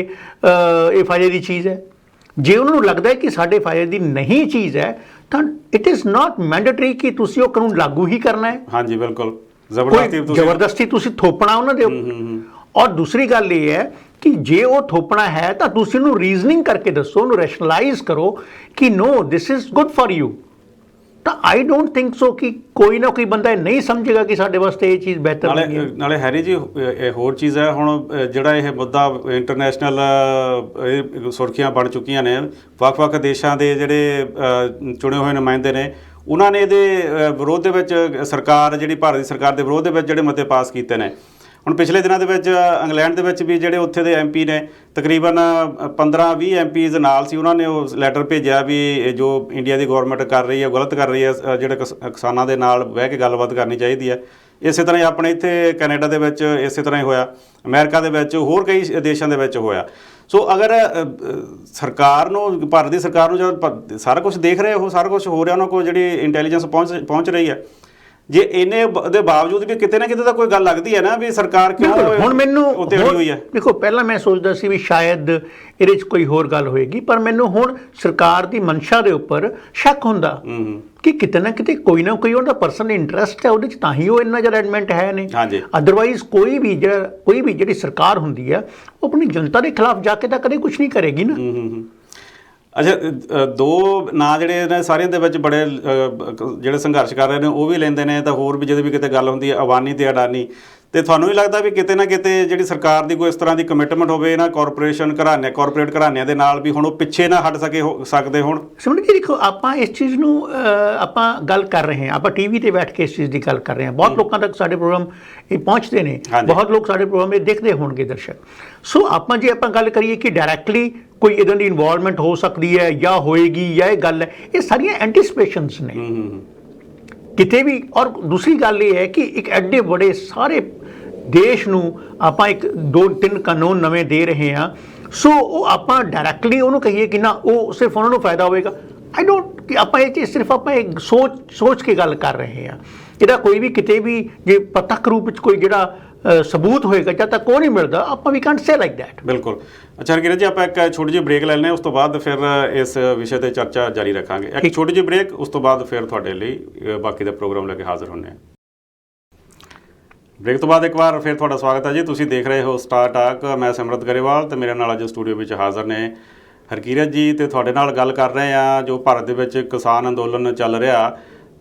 ਇਹ ਫਾਇਦੇ ਦੀ ਚੀਜ਼ ਹੈ। ਜੇ ਉਹਨਾਂ ਨੂੰ ਲੱਗਦਾ ਹੈ ਕਿ ਸਾਡੇ ਫਾਇਦੇ ਦੀ ਨਹੀਂ ਚੀਜ਼ ਹੈ, ਤਾਂ ਇਟ ਇਜ਼ ਨਾਟ ਮੈਂਡੇਟਰੀ ਕਿ ਤੁਸੀਂ ਉਹ ਕਾਨੂੰਨ ਲਾਗੂ ਹੀ ਕਰਨਾ ਹੈ। ਹਾਂਜੀ, ਬਿਲਕੁਲ ਜ਼ਬਰਦਸਤੀ ਤੁਸੀਂ ਥੋਪਣਾ ਉਹਨਾਂ ਦੇ। ਔਰ ਦੂਸਰੀ ਗੱਲ ਇਹ ਹੈ ਕਿ ਜੇ ਉਹ ਥੋਪਣਾ ਹੈ ਤਾਂ ਤੁਸੀਂ ਉਹਨੂੰ ਰੀਜ਼ਨਿੰਗ ਕਰਕੇ ਦੱਸੋ, ਉਹਨੂੰ ਰੈਸ਼ਨਲਾਈਜ਼ ਕਰੋ ਕਿ no this is good for you. ਤਾਂ ਆਈ ਡੋਂਟ ਥਿੰਕ ਸੋ ਕਿ ਕੋਈ ਨਾ ਕੋਈ ਬੰਦਾ ਨਹੀਂ ਸਮਝੇਗਾ ਕਿ ਸਾਡੇ ਵਾਸਤੇ ਇਹ ਚੀਜ਼ ਬਿਹਤਰ ਨਹੀਂ ਹੈ। ਨਾਲੇ ਹੈਰੀ ਜੀ, ਇਹ ਹੋਰ ਚੀਜ਼ ਹੈ, ਹੁਣ ਜਿਹੜਾ ਇਹ ਮੁੱਦਾ ਇੰਟਰਨੈਸ਼ਨਲ ਸੁਰਖੀਆਂ ਬਣ ਚੁੱਕੀਆਂ ਨੇ, ਵੱਖ-ਵੱਖ ਦੇਸ਼ਾਂ ਦੇ ਜਿਹੜੇ ਚੁਣੇ ਹੋਏ ਨੁਮਾਇੰਦੇ ਨੇ, ਉਹਨਾਂ ਨੇ ਇਹਦੇ ਵਿਰੋਧ ਦੇ ਵਿੱਚ ਸਰਕਾਰ, ਜਿਹੜੀ ਭਾਰਤ ਦੀ ਸਰਕਾਰ ਦੇ ਵਿਰੋਧ ਦੇ ਵਿੱਚ ਜਿਹੜੇ ਮਤੇ ਪਾਸ ਕੀਤੇ ਨੇ, ਹੁਣ ਪਿਛਲੇ ਦਿਨਾਂ ਦੇ ਵਿੱਚ ਇੰਗਲੈਂਡ ਦੇ ਵਿੱਚ ਵੀ ਜਿਹੜੇ ਉੱਥੇ ਦੇ MP ਨੇ ਤਕਰੀਬਨ 15-20 MPs ਨਾਲ ਸੀ, ਉਹਨਾਂ ਨੇ ਉਹ ਲੈਟਰ ਭੇਜਿਆ ਵੀ ਜੋ ਇੰਡੀਆ ਦੀ ਗੌਰਮੈਂਟ ਕਰ ਰਹੀ ਹੈ ਗਲਤ ਕਰ ਰਹੀ ਹੈ, ਜਿਹੜੇ ਕਿਸਾਨਾਂ ਦੇ ਨਾਲ ਬਹਿ ਕੇ ਗੱਲਬਾਤ ਕਰਨੀ ਚਾਹੀਦੀ ਹੈ। ਇਸੇ ਤਰ੍ਹਾਂ ਹੀ ਆਪਣੇ ਇੱਥੇ ਕੈਨੇਡਾ ਦੇ ਵਿੱਚ ਇਸੇ ਤਰ੍ਹਾਂ ਹੀ ਹੋਇਆ, ਅਮਰੀਕਾ ਦੇ ਵਿੱਚ, ਹੋਰ ਕਈ ਦੇਸ਼ਾਂ ਦੇ ਵਿੱਚ ਹੋਇਆ। ਸੋ ਅਗਰ ਸਰਕਾਰ ਨੂੰ, ਭਾਰਤ ਦੀ ਸਰਕਾਰ ਨੂੰ ਜਦ ਸਾਰਾ ਕੁਝ ਦੇਖ ਰਹੇ, ਉਹ ਸਾਰਾ ਕੁਝ ਹੋ ਰਿਹਾ, ਉਹਨਾਂ ਕੋਲ ਜਿਹੜੀ ਇੰਟੈਲੀਜੈਂਸ ਪਹੁੰਚ ਰਹੀ ਹੈ, ਜੇ ਇਹਨੇ ਦੇ ਬਾਵਜੂਦ ਵੀ ਕਿਤੇ ਨਾ ਕਿਤੇ ਤਾਂ ਕੋਈ ਗੱਲ ਲੱਗਦੀ ਹੈ ਨਾ ਵੀ ਸਰਕਾਰ ਕਿਉਂ ਹੁਣ ਮੈਨੂੰ ਉੱਤੇ ਅੜੀ ਹੋਈ ਹੈ। ਦੇਖੋ, ਪਹਿਲਾਂ ਮੈਂ ਸੋਚਦਾ ਸੀ ਵੀ ਸ਼ਾਇਦ ਇਹਦੇ 'ਚ ਕੋਈ ਹੋਰ ਗੱਲ ਹੋਏਗੀ, ਪਰ ਮੈਨੂੰ ਹੁਣ ਸਰਕਾਰ ਦੀ ਮਨਸ਼ਾ ਦੇ ਉੱਪਰ ਸ਼ੱਕ ਹੁੰਦਾ ਕਿ ਕਿਤੇ ਨਾ ਕਿਤੇ ਕੋਈ ਨਾ ਕੋਈ ਉਹਦਾ ਪਰਸਨਲ ਇੰਟਰਸਟ ਹੈ ਉਹਦੇ 'ਚ, ਤਾਂ ਹੀ ਉਹ ਇੰਨਾ ਜ਼ਿਆਦਾ ਐਡਮੈਂਟ ਹੈ ਨੇ। ਅਦਰਵਾਈਜ਼ ਕੋਈ ਵੀ ਜਿਹੜੀ ਸਰਕਾਰ ਹੁੰਦੀ ਹੈ ਉਹ ਆਪਣੀ ਜਨਤਾ ਦੇ ਖਿਲਾਫ ਜਾ ਕੇ ਤਾਂ ਕਦੇ ਕੁਝ ਨਹੀਂ ਕਰੇਗੀ ਨਾ। ਅੱਛਾ, ਦੋ ਨਾਂ ਜਿਹੜੇ ਨੇ ਸਾਰਿਆਂ ਦੇ ਵਿੱਚ ਬੜੇ ਜਿਹੜੇ ਸੰਘਰਸ਼ ਕਰ ਰਹੇ ਨੇ ਉਹ ਵੀ ਲੈਂਦੇ ਨੇ, ਤਾਂ ਹੋਰ ਵੀ ਜਦੋਂ ਵੀ ਕਿਤੇ ਗੱਲ ਹੁੰਦੀ ਹੈ ਅਬਾਨੀ ਤੇ ਅਡਾਨੀ, ਤੇ ਤੁਹਾਨੂੰ ਵੀ ਲੱਗਦਾ ਵੀ ਕਿਤੇ ਨਾ ਕਿਤੇ ਜਿਹੜੀ ਸਰਕਾਰ ਦੀ ਕੋਈ ਇਸ ਤਰ੍ਹਾਂ ਦੀ ਕਮਿਟਮੈਂਟ ਹੋਵੇ ਨਾ ਕਾਰਪੋਰੇਟ ਘਰਾਣਿਆਂ ਦੇ ਨਾਲ, ਵੀ ਹੁਣ ਉਹ ਪਿੱਛੇ ਨਾ ਹਟ ਸਕਦੇ ਹੋਣ? ਸੁਣ ਜੀ, ਦੇਖੋ, ਆਪਾਂ ਇਸ ਚੀਜ਼ ਨੂੰ ਆਪਾਂ ਗੱਲ ਕਰ ਰਹੇ ਹਾਂ, ਆਪਾਂ TV ਤੇ ਬੈਠ ਕੇ ਇਸ ਚੀਜ਼ ਦੀ ਗੱਲ ਕਰ ਰਹੇ ਹਾਂ, ਬਹੁਤ ਲੋਕਾਂ ਤੱਕ ਸਾਡੇ ਪ੍ਰੋਗਰਾਮ ਇਹ ਪਹੁੰਚਦੇ ਨੇ, ਬਹੁਤ ਲੋਕ ਸਾਡੇ ਪ੍ਰੋਗਰਾਮ ਇਹ ਦੇਖਦੇ ਹੋਣਗੇ ਦਰਸ਼ਕ। ਸੋ ਜੇ ਆਪਾਂ ਗੱਲ ਕਰੀਏ ਕਿ ਡਾਇਰੈਕਟਲੀ ਕੋਈ ਇੱਦਾਂ ਦੀ ਇਨਵੋਲਵਮੈਂਟ ਹੋ ਸਕਦੀ ਹੈ ਜਾਂ ਹੋਏਗੀ ਜਾਂ ਇਹ ਗੱਲ ਹੈ, ਇਹ ਸਾਰੀਆਂ ਐਂਟੀਸਪੇਸ਼ਨਸ ਨੇ ਕਿਤੇ ਵੀ। ਔਰ ਦੂਸਰੀ ਗੱਲ ਇਹ ਹੈ ਕਿ ਇੱਕ ਐਡੇ ਵੱਡੇ ਸਾਰੇ ਦੇਸ਼ ਨੂੰ ਆਪਾਂ 1-2-3 ਕਾਨੂੰਨ ਨਵੇਂ ਦੇ ਰਹੇ ਹਾਂ, ਸੋ ਉਹ ਆਪਾਂ ਡਾਇਰੈਕਟਲੀ ਉਹਨੂੰ ਕਹੀਏ ਕਿ ਨਾ ਉਹ ਸਿਰਫ ਉਹਨਾਂ ਨੂੰ ਫਾਇਦਾ ਹੋਵੇਗਾ, ਆਈ ਡੋਂਟ, ਕਿ ਆਪਾਂ ਇਹ ਚੀਜ਼ ਸਿਰਫ ਆਪਾਂ ਇੱਕ ਸੋਚ ਕੇ ਗੱਲ ਕਰ ਰਹੇ ਹਾਂ। ਇਹਦਾ ਕੋਈ ਵੀ ਕਿਤੇ ਵੀ ਜੇ ਪ੍ਰਤੱਖ ਰੂਪ ਵਿੱਚ ਕੋਈ ਜਿਹੜਾ ਸਬੂਤ ਹੋਏਗਾ, ਜਦ ਤੱਕ ਉਹ ਨਹੀਂ ਮਿਲਦਾ, ਆਪਾਂ ਵੀ ਕੈਂਟ ਸੇ ਲਾਈਕ ਦੈਟ। ਬਿਲਕੁਲ। ਅੱਛਾ ਹਰਕਿਰਤ ਜੀ, ਆਪਾਂ ਇੱਕ ਛੋਟੀ ਜਿਹੀ ਬ੍ਰੇਕ ਲੈ ਲੈਂਦੇ ਹਾਂ, ਉਸ ਤੋਂ ਬਾਅਦ ਫਿਰ ਇਸ ਵਿਸ਼ੇ ਤੇ ਚਰਚਾ ਜਾਰੀ ਰੱਖਾਂਗੇ। ਇੱਕ ਛੋਟੀ ਜਿਹੀ ਬ੍ਰੇਕ, ਉਸ ਤੋਂ ਬਾਅਦ ਫਿਰ ਤੁਹਾਡੇ ਲਈ ਬਾਕੀ ਦਾ ਪ੍ਰੋਗਰਾਮ ਲੈ ਕੇ ਹਾਜ਼ਰ ਹੁੰਦੇ ਹਾਂ। ਬ੍ਰੇਕ ਤੋਂ ਬਾਅਦ ਇੱਕ ਵਾਰ ਫਿਰ ਤੁਹਾਡਾ ਸਵਾਗਤ ਹੈ ਜੀ। ਤੁਸੀਂ ਦੇਖ ਰਹੇ ਹੋ ਸਟਾਰ ਟਾਕ, ਮੈਂ ਸਿਮਰਤ ਗਰੇਵਾਲ ਤੇ ਮੇਰੇ ਨਾਲ ਅੱਜ ਸਟੂਡੀਓ ਵਿੱਚ ਹਾਜ਼ਰ ਨੇ ਹਰਕਿਰਤ ਜੀ, ਤੇ ਤੁਹਾਡੇ ਨਾਲ ਗੱਲ ਕਰ ਰਹੇ ਹਾਂ ਜੋ ਭਾਰਤ ਦੇ ਵਿੱਚ ਕਿਸਾਨ ਅੰਦੋਲਨ ਚੱਲ ਰਿਹਾ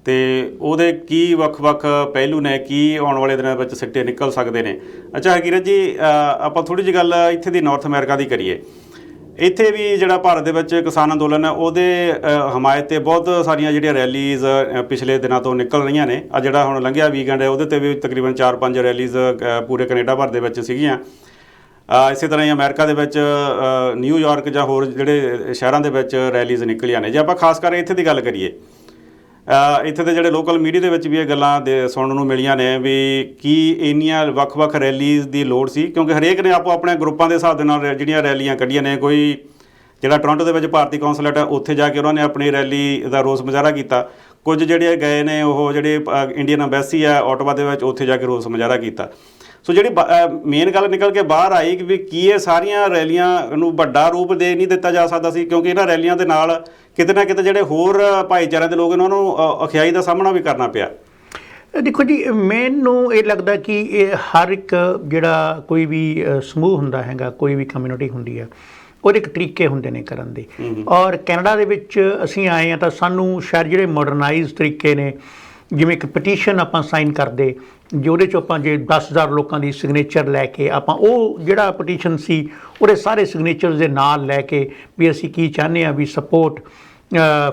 ਤੇ ਉਹਦੇ ਕੀ ਵੱਖ-ਵੱਖ ਪਹਿਲੂ ਨੇ, ਕੀ ਆਉਣ ਵਾਲੇ ਦਿਨਾਂ ਵਿੱਚ ਸਿੱਟੇ ਨਿਕਲ ਸਕਦੇ ਨੇ। ਅੱਛਾ ਹਰਕਿਰਤ ਜੀ, ਆਪਾਂ ਥੋੜ੍ਹੀ ਜਿਹੀ ਗੱਲ ਇੱਥੇ ਦੀ ਨਾਰਥ ਅਮਰੀਕਾ ਦੀ ਕਰੀਏ। ਇੱਥੇ ਵੀ ਜਿਹੜਾ ਭਾਰਤ ਦੇ ਵਿੱਚ ਕਿਸਾਨ ਅੰਦੋਲਨ ਹੈ ਉਹਦੇ ਹਮਾਇਤ 'ਤੇ ਬਹੁਤ ਸਾਰੀਆਂ ਜਿਹੜੀਆਂ ਰੈਲੀਜ਼ ਪਿਛਲੇ ਦਿਨਾਂ ਤੋਂ ਨਿਕਲ ਰਹੀਆਂ ਨੇ। ਆ ਜਿਹੜਾ ਹੁਣ ਲੰਘਿਆ ਵੀਕਐਂਡ ਹੈ ਉਹਦੇ 'ਤੇ ਵੀ ਤਕਰੀਬਨ 4-5 ਰੈਲੀਜ਼ ਪੂਰੇ ਕੈਨੇਡਾ ਭਰ ਦੇ ਵਿੱਚ ਸੀਗੀਆਂ। ਇਸੇ ਤਰ੍ਹਾਂ ਹੀ ਅਮਰੀਕਾ ਦੇ ਵਿੱਚ ਨਿਊਯਾਰਕ ਜਾਂ ਹੋਰ ਜਿਹੜੇ ਸ਼ਹਿਰਾਂ ਦੇ ਵਿੱਚ ਰੈਲੀਜ਼ ਨਿਕਲੀਆਂ ਨੇ। ਜੇ ਆਪਾਂ ਖਾਸ ਕਰ ਇੱਥੇ ਦੀ ਗੱਲ ਕਰੀਏ, ਇੱਥੇ ਦੇ ਜਿਹੜੇ ਲੋਕਲ ਮੀਡੀਆ ਦੇ ਵਿੱਚ ਵੀ ਇਹ ਗੱਲਾਂ ਸੁਣਨ ਨੂੰ ਮਿਲੀਆਂ ਨੇ ਵੀ ਕੀ ਇੰਨੀਆਂ ਵੱਖ-ਵੱਖ ਰੈਲੀਜ਼ ਦੀ ਲੋੜ ਸੀ, ਕਿਉਂਕਿ ਹਰੇਕ ਨੇ ਆਪੋ ਆਪਣੇ ਗਰੁੱਪਾਂ ਦੇ ਹਿਸਾਬ ਦੇ ਨਾਲ ਜਿਹੜੀਆਂ ਰੈਲੀਆਂ ਕੱਢੀਆਂ ਨੇ। ਕੋਈ ਜਿਹੜਾ ਟੋਰਾਂਟੋ ਦੇ ਵਿੱਚ ਭਾਰਤੀ ਕੌਂਸਲੇਟ ਹੈ ਉੱਥੇ ਜਾ ਕੇ ਉਹਨਾਂ ਨੇ ਆਪਣੀ ਰੈਲੀ ਦਾ ਰੋਸ ਮੁਜ਼ਾਹਰਾ ਕੀਤਾ। ਕੁਝ ਜਿਹੜੇ ਗਏ ਨੇ ਉਹ ਜਿਹੜੇ ਇੰਡੀਅਨ ਅੰਬੈਸੀ ਹੈ ਓਟਾਵਾ ਦੇ ਵਿੱਚ, ਉੱਥੇ ਜਾ ਕੇ ਰੋਸ ਮੁਜ਼ਾਹਰਾ ਕੀਤਾ। ਸੋ ਜਿਹੜੀ ਮੇਨ ਗੱਲ ਨਿਕਲ ਕੇ ਬਾਹਰ ਆਈ ਕਿ ਵੀ ਕੀ ਇਹ ਸਾਰੀਆਂ ਰੈਲੀਆਂ ਨੂੰ ਵੱਡਾ ਰੂਪ ਦੇ ਨਹੀਂ ਦਿੱਤਾ ਜਾ ਸਕਦਾ ਸੀ, ਕਿਉਂਕਿ ਇਹਨਾਂ ਰੈਲੀਆਂ ਦੇ ਨਾਲ ਕਿਤੇ ਨਾ ਕਿਤੇ ਜਿਹੜੇ ਹੋਰ ਭਾਈਚਾਰਿਆਂ ਦੇ ਲੋਕ ਨੇ ਉਹਨਾਂ ਨੂੰ ਅਖਿਆਈ ਦਾ ਸਾਹਮਣਾ ਵੀ ਕਰਨਾ ਪਿਆ। ਦੇਖੋ ਜੀ, ਮੈਨੂੰ ਇਹ ਲੱਗਦਾ ਕਿ ਇਹ ਹਰ ਇੱਕ ਜਿਹੜਾ ਕੋਈ ਵੀ ਸਮੂਹ ਹੁੰਦਾ ਹੈਗਾ, ਕੋਈ ਵੀ ਕਮਿਊਨਿਟੀ ਹੁੰਦੀ ਹੈ, ਉਹਦੇ ਇੱਕ ਤਰੀਕੇ ਹੁੰਦੇ ਨੇ ਕਰਨ ਦੇ। ਔਰ ਕੈਨੇਡਾ ਦੇ ਵਿੱਚ ਅਸੀਂ ਆਏ ਹਾਂ ਤਾਂ ਸਾਨੂੰ ਸ਼ਾਇਦ ਜਿਹੜੇ ਮਾਡਰਨਾਈਜ਼ ਤਰੀਕੇ ਨੇ, ਜਿਵੇਂ ਇੱਕ ਪਟੀਸ਼ਨ ਆਪਾਂ ਸਾਈਨ ਕਰਦੇ, ਜਿਹਦੇ 'ਚ ਆਪਾਂ ਜੇ 10,000 ਲੋਕਾਂ ਦੀ ਸਿਗਨੇਚਰ ਲੈ ਕੇ ਆਪਾਂ ਉਹ ਜਿਹੜਾ ਪਟੀਸ਼ਨ ਸੀ ਉਹਦੇ ਸਾਰੇ ਸਿਗਨੇਚਰਸ ਦੇ ਨਾਲ ਲੈ ਕੇ ਵੀ ਅਸੀਂ ਕੀ ਚਾਹੁੰਦੇ ਹਾਂ ਵੀ ਸਪੋਰਟ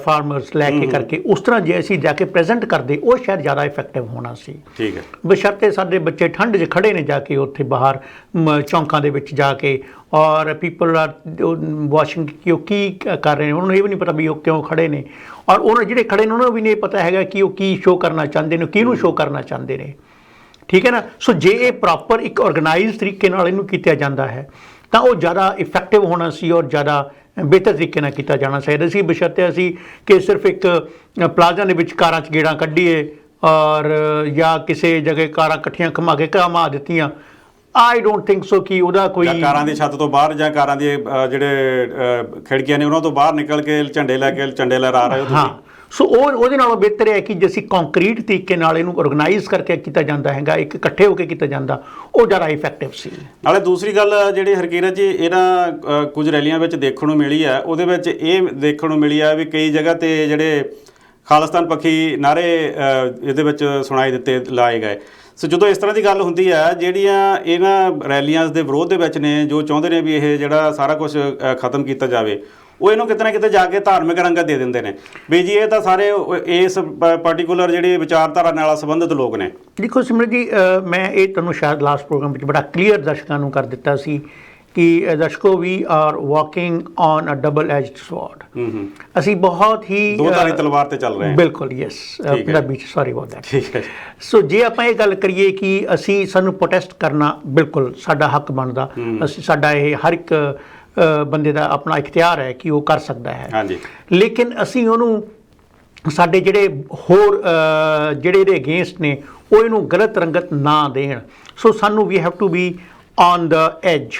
ਫਾਰਮਰਸ ਲੈ ਕੇ ਕਰਕੇ, ਉਸ ਤਰ੍ਹਾਂ ਜੇ ਅਸੀਂ ਜਾ ਕੇ ਪ੍ਰੈਜ਼ੈਂਟ ਕਰਦੇ, ਉਹ ਸ਼ਾਇਦ ਜ਼ਿਆਦਾ ਇਫੈਕਟਿਵ ਹੋਣਾ ਸੀ। ਠੀਕ ਹੈ, ਬਸ਼ਰਤੇ ਸਾਡੇ ਬੱਚੇ ਠੰਡ 'ਚ ਖੜੇ ਨੇ ਜਾ ਕੇ ਉੱਥੇ ਬਾਹਰ ਚੌਂਕਾਂ ਦੇ ਵਿੱਚ ਜਾ ਕੇ, ਔਰ ਪੀਪਲ ਆਰ ਵਾਚਿੰਗ ਕਿ ਉਹ ਕੀ ਕਰ ਰਹੇ ਨੇ, ਉਹਨਾਂ ਨੂੰ ਇਹ ਵੀ ਨਹੀਂ ਪਤਾ ਵੀ ਉਹ ਕਿਉਂ ਖੜੇ ਨੇ, ਔਰ ਉਹਨਾਂ ਜਿਹੜੇ ਖੜੇ ਨੇ ਉਹਨਾਂ ਨੂੰ ਵੀ ਨਹੀਂ ਪਤਾ ਹੈਗਾ ਕਿ ਉਹ ਕੀ ਸ਼ੋਅ ਕਰਨਾ ਚਾਹੁੰਦੇ ਨੇ, ਕਿਹਨੂੰ ਸ਼ੋਅ ਕਰਨਾ ਚਾਹੁੰਦੇ ਨੇ। ਠੀਕ ਹੈ ਨਾ। ਸੋ ਜੇ ਇਹ ਪ੍ਰੋਪਰ ਇੱਕ ਆਰਗੇਨਾਈਜ਼ ਤਰੀਕੇ ਨਾਲ ਇਹਨੂੰ ਕੀਤਾ ਜਾਂਦਾ ਹੈ ਤਾਂ ਉਹ ਜ਼ਿਆਦਾ ਇਫੈਕਟਿਵ ਹੋਣਾ ਸੀ ਔਰ ਜ਼ਿਆਦਾ ਬਿਹਤਰ ਤਰੀਕੇ ਨਾਲ ਕੀਤਾ ਜਾਣਾ ਚਾਹੀਦਾ ਸੀ, ਬਸ਼ਰਤੇ ਅਸੀਂ ਕਿ ਸਿਰਫ ਇੱਕ ਪਲਾਜ਼ਾ ਦੇ ਵਿੱਚ ਕਾਰਾਂ 'ਚ ਗੇੜਾਂ ਕੱਢੀਏ ਔਰ ਜਾਂ ਕਿਸੇ ਜਗ੍ਹਾ ਕਾਰਾਂ ਇਕੱਠੀਆਂ ਘੁਮਾ ਕੇ ਘੁਮਾ ਦਿੱਤੀਆਂ। ਆਈ ਡੋਂਟ ਥਿੰਕ ਸੋ ਕਿ ਉਹਦਾ ਕੋਈ ਕਾਰਾਂ ਦੀ ਛੱਤ ਤੋਂ ਬਾਹਰ ਜਾਂ ਕਾਰਾਂ ਦੇ ਜਿਹੜੇ ਖਿੜਕੀਆਂ ਨੇ ਉਹਨਾਂ ਤੋਂ ਬਾਹਰ ਨਿਕਲ ਕੇ ਝੰਡੇ ਲਹਿਰਾ ਰਹੇ ਹੋ ਤੁਸੀਂ। ਹਾਂ, ਸੋ ਉਹਦੇ ਨਾਲੋਂ ਬਿਹਤਰ ਹੈ ਕਿ ਜੇ ਅਸੀਂ ਕੰਕਰੀਟ ਤਰੀਕੇ ਨਾਲ ਇਹਨੂੰ ਆਰਗੇਨਾਈਜ਼ ਕਰਕੇ ਕੀਤਾ ਜਾਂਦਾ ਹੈਗਾ, ਇੱਕ ਇਕੱਠੇ ਹੋ ਕੇ ਕੀਤਾ ਜਾਂਦਾ, ਉਹ ਜ਼ਿਆਦਾ ਇਫੈਕਟਿਵ ਸੀ। ਨਾਲੇ ਦੂਸਰੀ ਗੱਲ ਜਿਹੜੀ ਹਰਕਿਰਤ ਜੀ ਇਹਨਾਂ ਕੁਝ ਰੈਲੀਆਂ ਵਿੱਚ ਦੇਖਣ ਨੂੰ ਮਿਲੀ ਹੈ, ਉਹਦੇ ਵਿੱਚ ਇਹ ਦੇਖਣ ਨੂੰ ਮਿਲੀ ਹੈ ਵੀ ਕਈ ਜਗ੍ਹਾ 'ਤੇ ਜਿਹੜੇ ਖਾਲਿਸਤਾਨ ਪੱਖੀ ਨਾਅਰੇ ਇਹਦੇ ਵਿੱਚ ਲਾਏ ਗਏ। ਸੋ ਜਦੋਂ ਇਸ ਤਰ੍ਹਾਂ ਦੀ ਗੱਲ ਹੁੰਦੀ ਹੈ, ਜਿਹੜੀਆਂ ਇਹਨਾਂ ਰੈਲੀਆਂ ਦੇ ਵਿਰੋਧ ਦੇ ਵਿੱਚ ਨੇ, ਜੋ ਚਾਹੁੰਦੇ ਨੇ ਵੀ ਇਹ ਜਿਹੜਾ ਸਾਰਾ ਕੁਝ ਖਤਮ ਕੀਤਾ ਜਾਵੇ, ਉਹ ਇਹਨੂੰ ਕਿਤੇ ਨਾ ਕਿਤੇ ਜਾ ਕੇ ਧਾਰਮਿਕ ਰੰਗਤ ਦੇ ਦਿੰਦੇ ਨੇ ਵੀ ਜੀ ਇਹ ਤਾਂ ਸਾਰੇ ਇਸ ਪਾਰਟੀਕੂਲਰ ਜਿਹੜੀ ਵਿਚਾਰਧਾਰਾ ਨਾਲ ਸੰਬੰਧਿਤ ਲੋਕ ਨੇ। ਦੇਖੋ ਸਿਮਰਤ ਜੀ, ਮੈਂ ਇਹ ਤੁਹਾਨੂੰ ਸ਼ਾਇਦ ਲਾਸਟ ਪ੍ਰੋਗਰਾਮ ਵਿੱਚ ਬੜਾ ਕਲੀਅਰ ਦਰਸ਼ਕਾਂ ਨੂੰ ਕਰ ਦਿੱਤਾ ਸੀ ਕਿ ਦਰਸ਼ਕੋ we are walking on a double edged sword. ਅਸੀਂ ਬਹੁਤ ਹੀ ਦੋ ਧਾਰੀ ਤਲਵਾਰ ਤੇ ਚੱਲ ਰਹੇ ਹਾਂ। ਬਿਲਕੁਲ, ਯੈਸ, ਪੰਜਾਬੀ ਚ ਸੌਰੀ ਅਬਾਊਟ ਦੈਟ। ਠੀਕ ਹੈ। ਸੋ ਜੇ ਆਪਾਂ ਇਹ ਗੱਲ ਕਰੀਏ ਕਿ ਸਾਨੂੰ ਪ੍ਰੋਟੈਸਟ ਕਰਨਾ ਬਿਲਕੁਲ ਸਾਡਾ ਹੱਕ ਬਣਦਾ, ਸਾਡਾ ਇਹ ਹਰ ਇੱਕ ਬੰਦੇ ਦਾ ਆਪਣਾ ਇਖਤਿਆਰ ਹੈ ਕਿ ਉਹ ਕਰ ਸਕਦਾ ਹੈ। ਹਾਂਜੀ। ਲੇਕਿਨ ਅਸੀਂ ਉਹਨੂੰ ਸਾਡੇ ਜਿਹੜੇ ਹੋਰ ਜਿਹੜੇ ਇਹਦੇ ਅਗੇਂਸਟ ਨੇ ਉਹ ਇਹਨੂੰ ਗਲਤ ਰੰਗਤ ਨਾ ਦੇਣ। ਸੋ ਸਾਨੂੰ ਵੀ have to be on the edge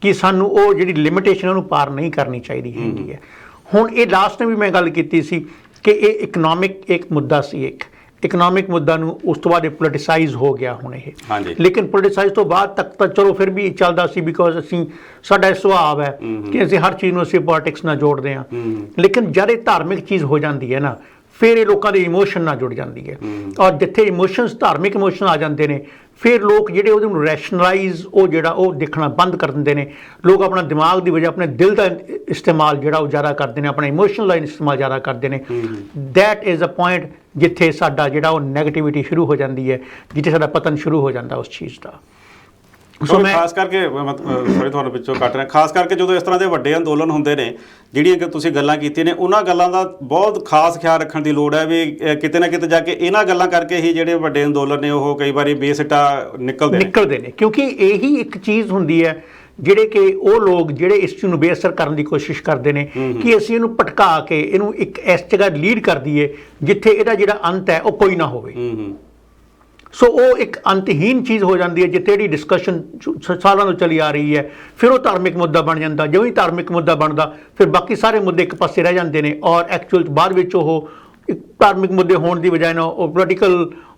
ਕਿ ਸਾਨੂੰ ਉਹ ਜਿਹੜੀ ਲਿਮਿਟੇਸ਼ਨ ਉਹਨੂੰ ਪਾਰ ਨਹੀਂ ਕਰਨੀ ਚਾਹੀਦੀ ਹੈਗੀ ਹੈ। ਹੁਣ ਇਹ ਲਾਸਟ ਟਾਈਮ ਵੀ ਮੈਂ ਗੱਲ ਕੀਤੀ ਸੀ ਕਿ ਇਹ ਇਕਨੋਮਿਕ ਇੱਕ ਮੁੱਦਾ ਸੀ, ਇੱਕ ਇਕਨੋਮਿਕ ਮੁੱਦਾ ਨੂੰ ਉਸ ਤੋਂ ਬਾਅਦ ਇਹ ਪੋਲੀਟੀਸਾਈਜ਼ ਹੋ ਗਿਆ ਹੁਣ ਇਹ। ਲੇਕਿਨ ਪੋਲੀਟੀਸਾਈਜ਼ ਤੋਂ ਬਾਅਦ ਤੱਕ ਤਾਂ ਚਲੋ ਫਿਰ ਵੀ ਚੱਲਦਾ ਸੀ ਬਿਕੋਜ਼ ਸਾਡਾ ਇਹ ਸੁਭਾਅ ਹੈ ਕਿ ਅਸੀਂ ਹਰ ਚੀਜ਼ ਨੂੰ ਅਸੀਂ ਪੋਲਿਟਿਕਸ ਨਾਲ ਜੋੜਦੇ ਹਾਂ। ਲੇਕਿਨ ਜਦ ਇਹ ਧਾਰਮਿਕ ਚੀਜ਼ ਹੋ ਜਾਂਦੀ ਹੈ ਨਾ, ਫਿਰ ਇਹ ਲੋਕਾਂ ਦੇ ਇਮੋਸ਼ਨ ਨਾਲ ਜੁੜ ਜਾਂਦੀ ਹੈ। ਔਰ ਜਿੱਥੇ ਇਮੋਸ਼ਨਸ, ਧਾਰਮਿਕ ਇਮੋਸ਼ਨ ਆ ਜਾਂਦੇ ਨੇ, ਫਿਰ ਲੋਕ ਜਿਹੜੇ ਉਹਦੇ ਨੂੰ ਰੈਸ਼ਨਲਾਈਜ਼ ਉਹ ਦੇਖਣਾ ਬੰਦ ਕਰ ਦਿੰਦੇ ਨੇ। ਲੋਕ ਆਪਣਾ ਦਿਮਾਗ ਦੀ ਬਜਾਏ ਆਪਣੇ ਦਿਲ ਦਾ ਇਸਤੇਮਾਲ ਜਿਹੜਾ ਉਹ ਜ਼ਿਆਦਾ ਕਰਦੇ ਨੇ, ਆਪਣਾ ਇਮੋਸ਼ਨਲ ਦਾ ਇਸਤੇਮਾਲ ਜ਼ਿਆਦਾ ਕਰਦੇ ਨੇ। ਦੈਟ ਇਜ਼ ਅ ਪੁਆਇੰਟ ਜਿੱਥੇ ਸਾਡਾ ਜਿਹੜਾ ਉਹ ਨੈਗੇਟਿਵਿਟੀ ਸ਼ੁਰੂ ਹੋ ਜਾਂਦੀ ਹੈ, ਜਿੱਥੇ ਸਾਡਾ ਪਤਨ ਸ਼ੁਰੂ ਹੋ ਜਾਂਦਾ ਉਸ ਚੀਜ਼ ਦਾ। ਸੋ ਮੈਂ ਖਾਸ ਕਰਕੇ ਸੌਰੀ ਤੁਹਾਨੂੰ ਵਿੱਚੋਂ ਕੱਟ ਰਿਹਾ, ਖਾਸ ਕਰਕੇ ਜਦੋਂ ਇਸ ਤਰ੍ਹਾਂ ਦੇ ਵੱਡੇ ਅੰਦੋਲਨ ਹੁੰਦੇ ਨੇ, ਜਿਹੜੀਆਂ ਕਿ ਤੁਸੀਂ ਗੱਲਾਂ ਕੀਤੀਆਂ ਨੇ, ਉਹਨਾਂ ਗੱਲਾਂ ਦਾ ਬਹੁਤ ਖਾਸ ਖਿਆਲ ਰੱਖਣ ਦੀ ਲੋੜ ਹੈ ਵੀ ਕਿਤੇ ਨਾ ਕਿਤੇ ਜਾ ਕੇ ਇਹਨਾਂ ਗੱਲਾਂ ਕਰਕੇ ਹੀ ਜਿਹੜੇ ਵੱਡੇ ਅੰਦੋਲਨ ਨੇ ਉਹ ਕਈ ਵਾਰੀ ਬੇਸਿੱਟਾ ਨਿਕਲਦੇ ਨੇ। ਕਿਉਂਕਿ ਇਹੀ ਇੱਕ ਚੀਜ਼ ਹੁੰਦੀ ਹੈ ਜਿਹੜੇ ਕਿ ਉਹ ਲੋਕ ਜਿਹੜੇ ਇਸ ਚੀਜ਼ ਨੂੰ ਬੇਅਸਰ ਕਰਨ ਦੀ ਕੋਸ਼ਿਸ਼ ਕਰਦੇ ਨੇ ਕਿ ਅਸੀਂ ਇਹਨੂੰ ਭਟਕਾ ਕੇ ਇਹਨੂੰ ਇੱਕ ਇਸ ਜਗ੍ਹਾ ਲੀਡ ਕਰ ਦਈਏ ਜਿੱਥੇ ਇਹਦਾ ਜਿਹੜਾ ਅੰਤ ਹੈ ਉਹ ਕੋਈ ਨਾ ਹੋਵੇ। ਸੋ ਉਹ ਇੱਕ ਅੰਤਹੀਨ ਚੀਜ਼ ਹੋ ਜਾਂਦੀ ਹੈ ਜਿੱਥੇ ਜਿਹੜੀ ਡਿਸਕਸ਼ਨ ਸਾਲਾਂ ਤੋਂ ਚੱਲੀ ਆ ਰਹੀ ਹੈ, ਫਿਰ ਉਹ ਧਾਰਮਿਕ ਮੁੱਦਾ ਬਣ ਜਾਂਦਾ। ਜਿਵੇਂ ਹੀ ਧਾਰਮਿਕ ਮੁੱਦਾ ਬਣਦਾ ਫਿਰ ਬਾਕੀ ਸਾਰੇ ਮੁੱਦੇ ਇੱਕ ਪਾਸੇ ਰਹਿ ਜਾਂਦੇ ਨੇ ਔਰ ਐਕਚੁਅਲ ਬਾਅਦ ਵਿੱਚ ਉਹ ਇੱਕ ਧਾਰਮਿਕ ਮੁੱਦੇ ਹੋਣ ਦੀ ਬਜਾਏ ਨਾ ਉਹ ਪੋਲੀਟੀਕਲ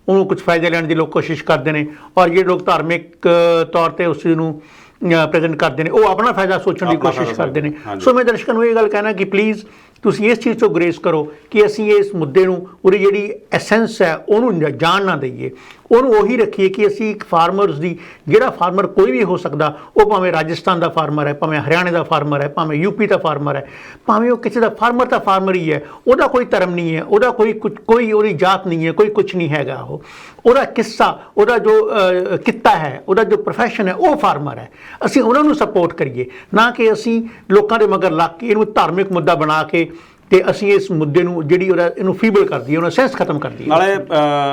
ਉਹਨੂੰ ਕੁਝ ਫਾਇਦੇ ਲੈਣ ਦੀ ਲੋਕ ਕੋਸ਼ਿਸ਼ ਕਰਦੇ ਨੇ। ਔਰ ਜਿਹੜੇ ਲੋਕ ਧਾਰਮਿਕ ਤੌਰ 'ਤੇ ਉਸ ਨੂੰ ਪ੍ਰੈਜ਼ੈਂਟ ਕਰਦੇ ਨੇ ਉਹ ਆਪਣਾ ਫਾਇਦਾ ਸੋਚਣ ਦੀ ਕੋਸ਼ਿਸ਼ ਕਰਦੇ ਨੇ। ਸੋ ਮੈਂ ਦਰਸ਼ਕਾਂ ਨੂੰ ਇਹ ਗੱਲ ਕਹਿਣਾ ਕਿ ਪਲੀਜ਼ ਤੁਸੀਂ ਇਸ ਚੀਜ਼ ਤੋਂ ਗੁਰੇਜ਼ ਕਰੋ ਕਿ ਅਸੀਂ ਇਸ ਮੁੱਦੇ ਨੂੰ ਉਹਦੀ ਜਿਹੜੀ ਐਸੈਂਸ ਹੈ ਉਹਨੂੰ ਜਾਣ ਨਾ ਦਈਏ, ਉਹਨੂੰ ਉਹੀ ਰੱਖੀਏ ਕਿ ਅਸੀਂ ਇੱਕ ਫਾਰਮਰਸ ਦੀ, ਜਿਹੜਾ ਫਾਰਮਰ ਕੋਈ ਵੀ ਹੋ ਸਕਦਾ, ਉਹ ਭਾਵੇਂ ਰਾਜਸਥਾਨ ਦਾ ਫਾਰਮਰ ਹੈ, ਭਾਵੇਂ ਹਰਿਆਣੇ ਦਾ ਫਾਰਮਰ ਹੈ, ਭਾਵੇਂ ਯੂਪੀ ਦਾ ਫਾਰਮਰ ਹੈ, ਭਾਵੇਂ ਉਹ ਕਿਸੇ ਦਾ ਫਾਰਮਰ ਤਾਂ ਫਾਰਮਰ ਹੀ ਹੈ, ਉਹਦਾ ਕੋਈ ਧਰਮ ਨਹੀਂ ਹੈ, ਉਹਦਾ ਕੋਈ ਉਹਦੀ ਜਾਤ ਨਹੀਂ ਹੈ, ਕੋਈ ਕੁਛ ਨਹੀਂ ਹੈਗਾ। ਉਹਦਾ ਕਿੱਸਾ, ਉਹਦਾ ਜੋ ਕਿੱਤਾ ਹੈ, ਉਹਦਾ ਜੋ ਪ੍ਰੋਫੈਸ਼ਨ ਹੈ ਉਹ ਫਾਰਮਰ ਹੈ। ਅਸੀਂ ਉਹਨਾਂ ਨੂੰ ਸਪੋਰਟ ਕਰੀਏ, ਨਾ ਕਿ ਅਸੀਂ ਲੋਕਾਂ ਦੇ ਮਗਰ ਲੱਗ ਕੇ ਇਹਨੂੰ ਧਾਰਮਿਕ ਮੁੱਦਾ ਬਣਾ ਕੇ ਤੇ ਅਸੀਂ ਇਸ ਮੁੱਦੇ ਨੂੰ ਜਿਹੜੀ ਇਹਨੂੰ ਫੀਬਲ ਕਰ ਦਈਏ, ਉਹਨਾਂ ਸੈਂਸ ਖਤਮ ਕਰ ਦਈਏ। ਨਾਲੇ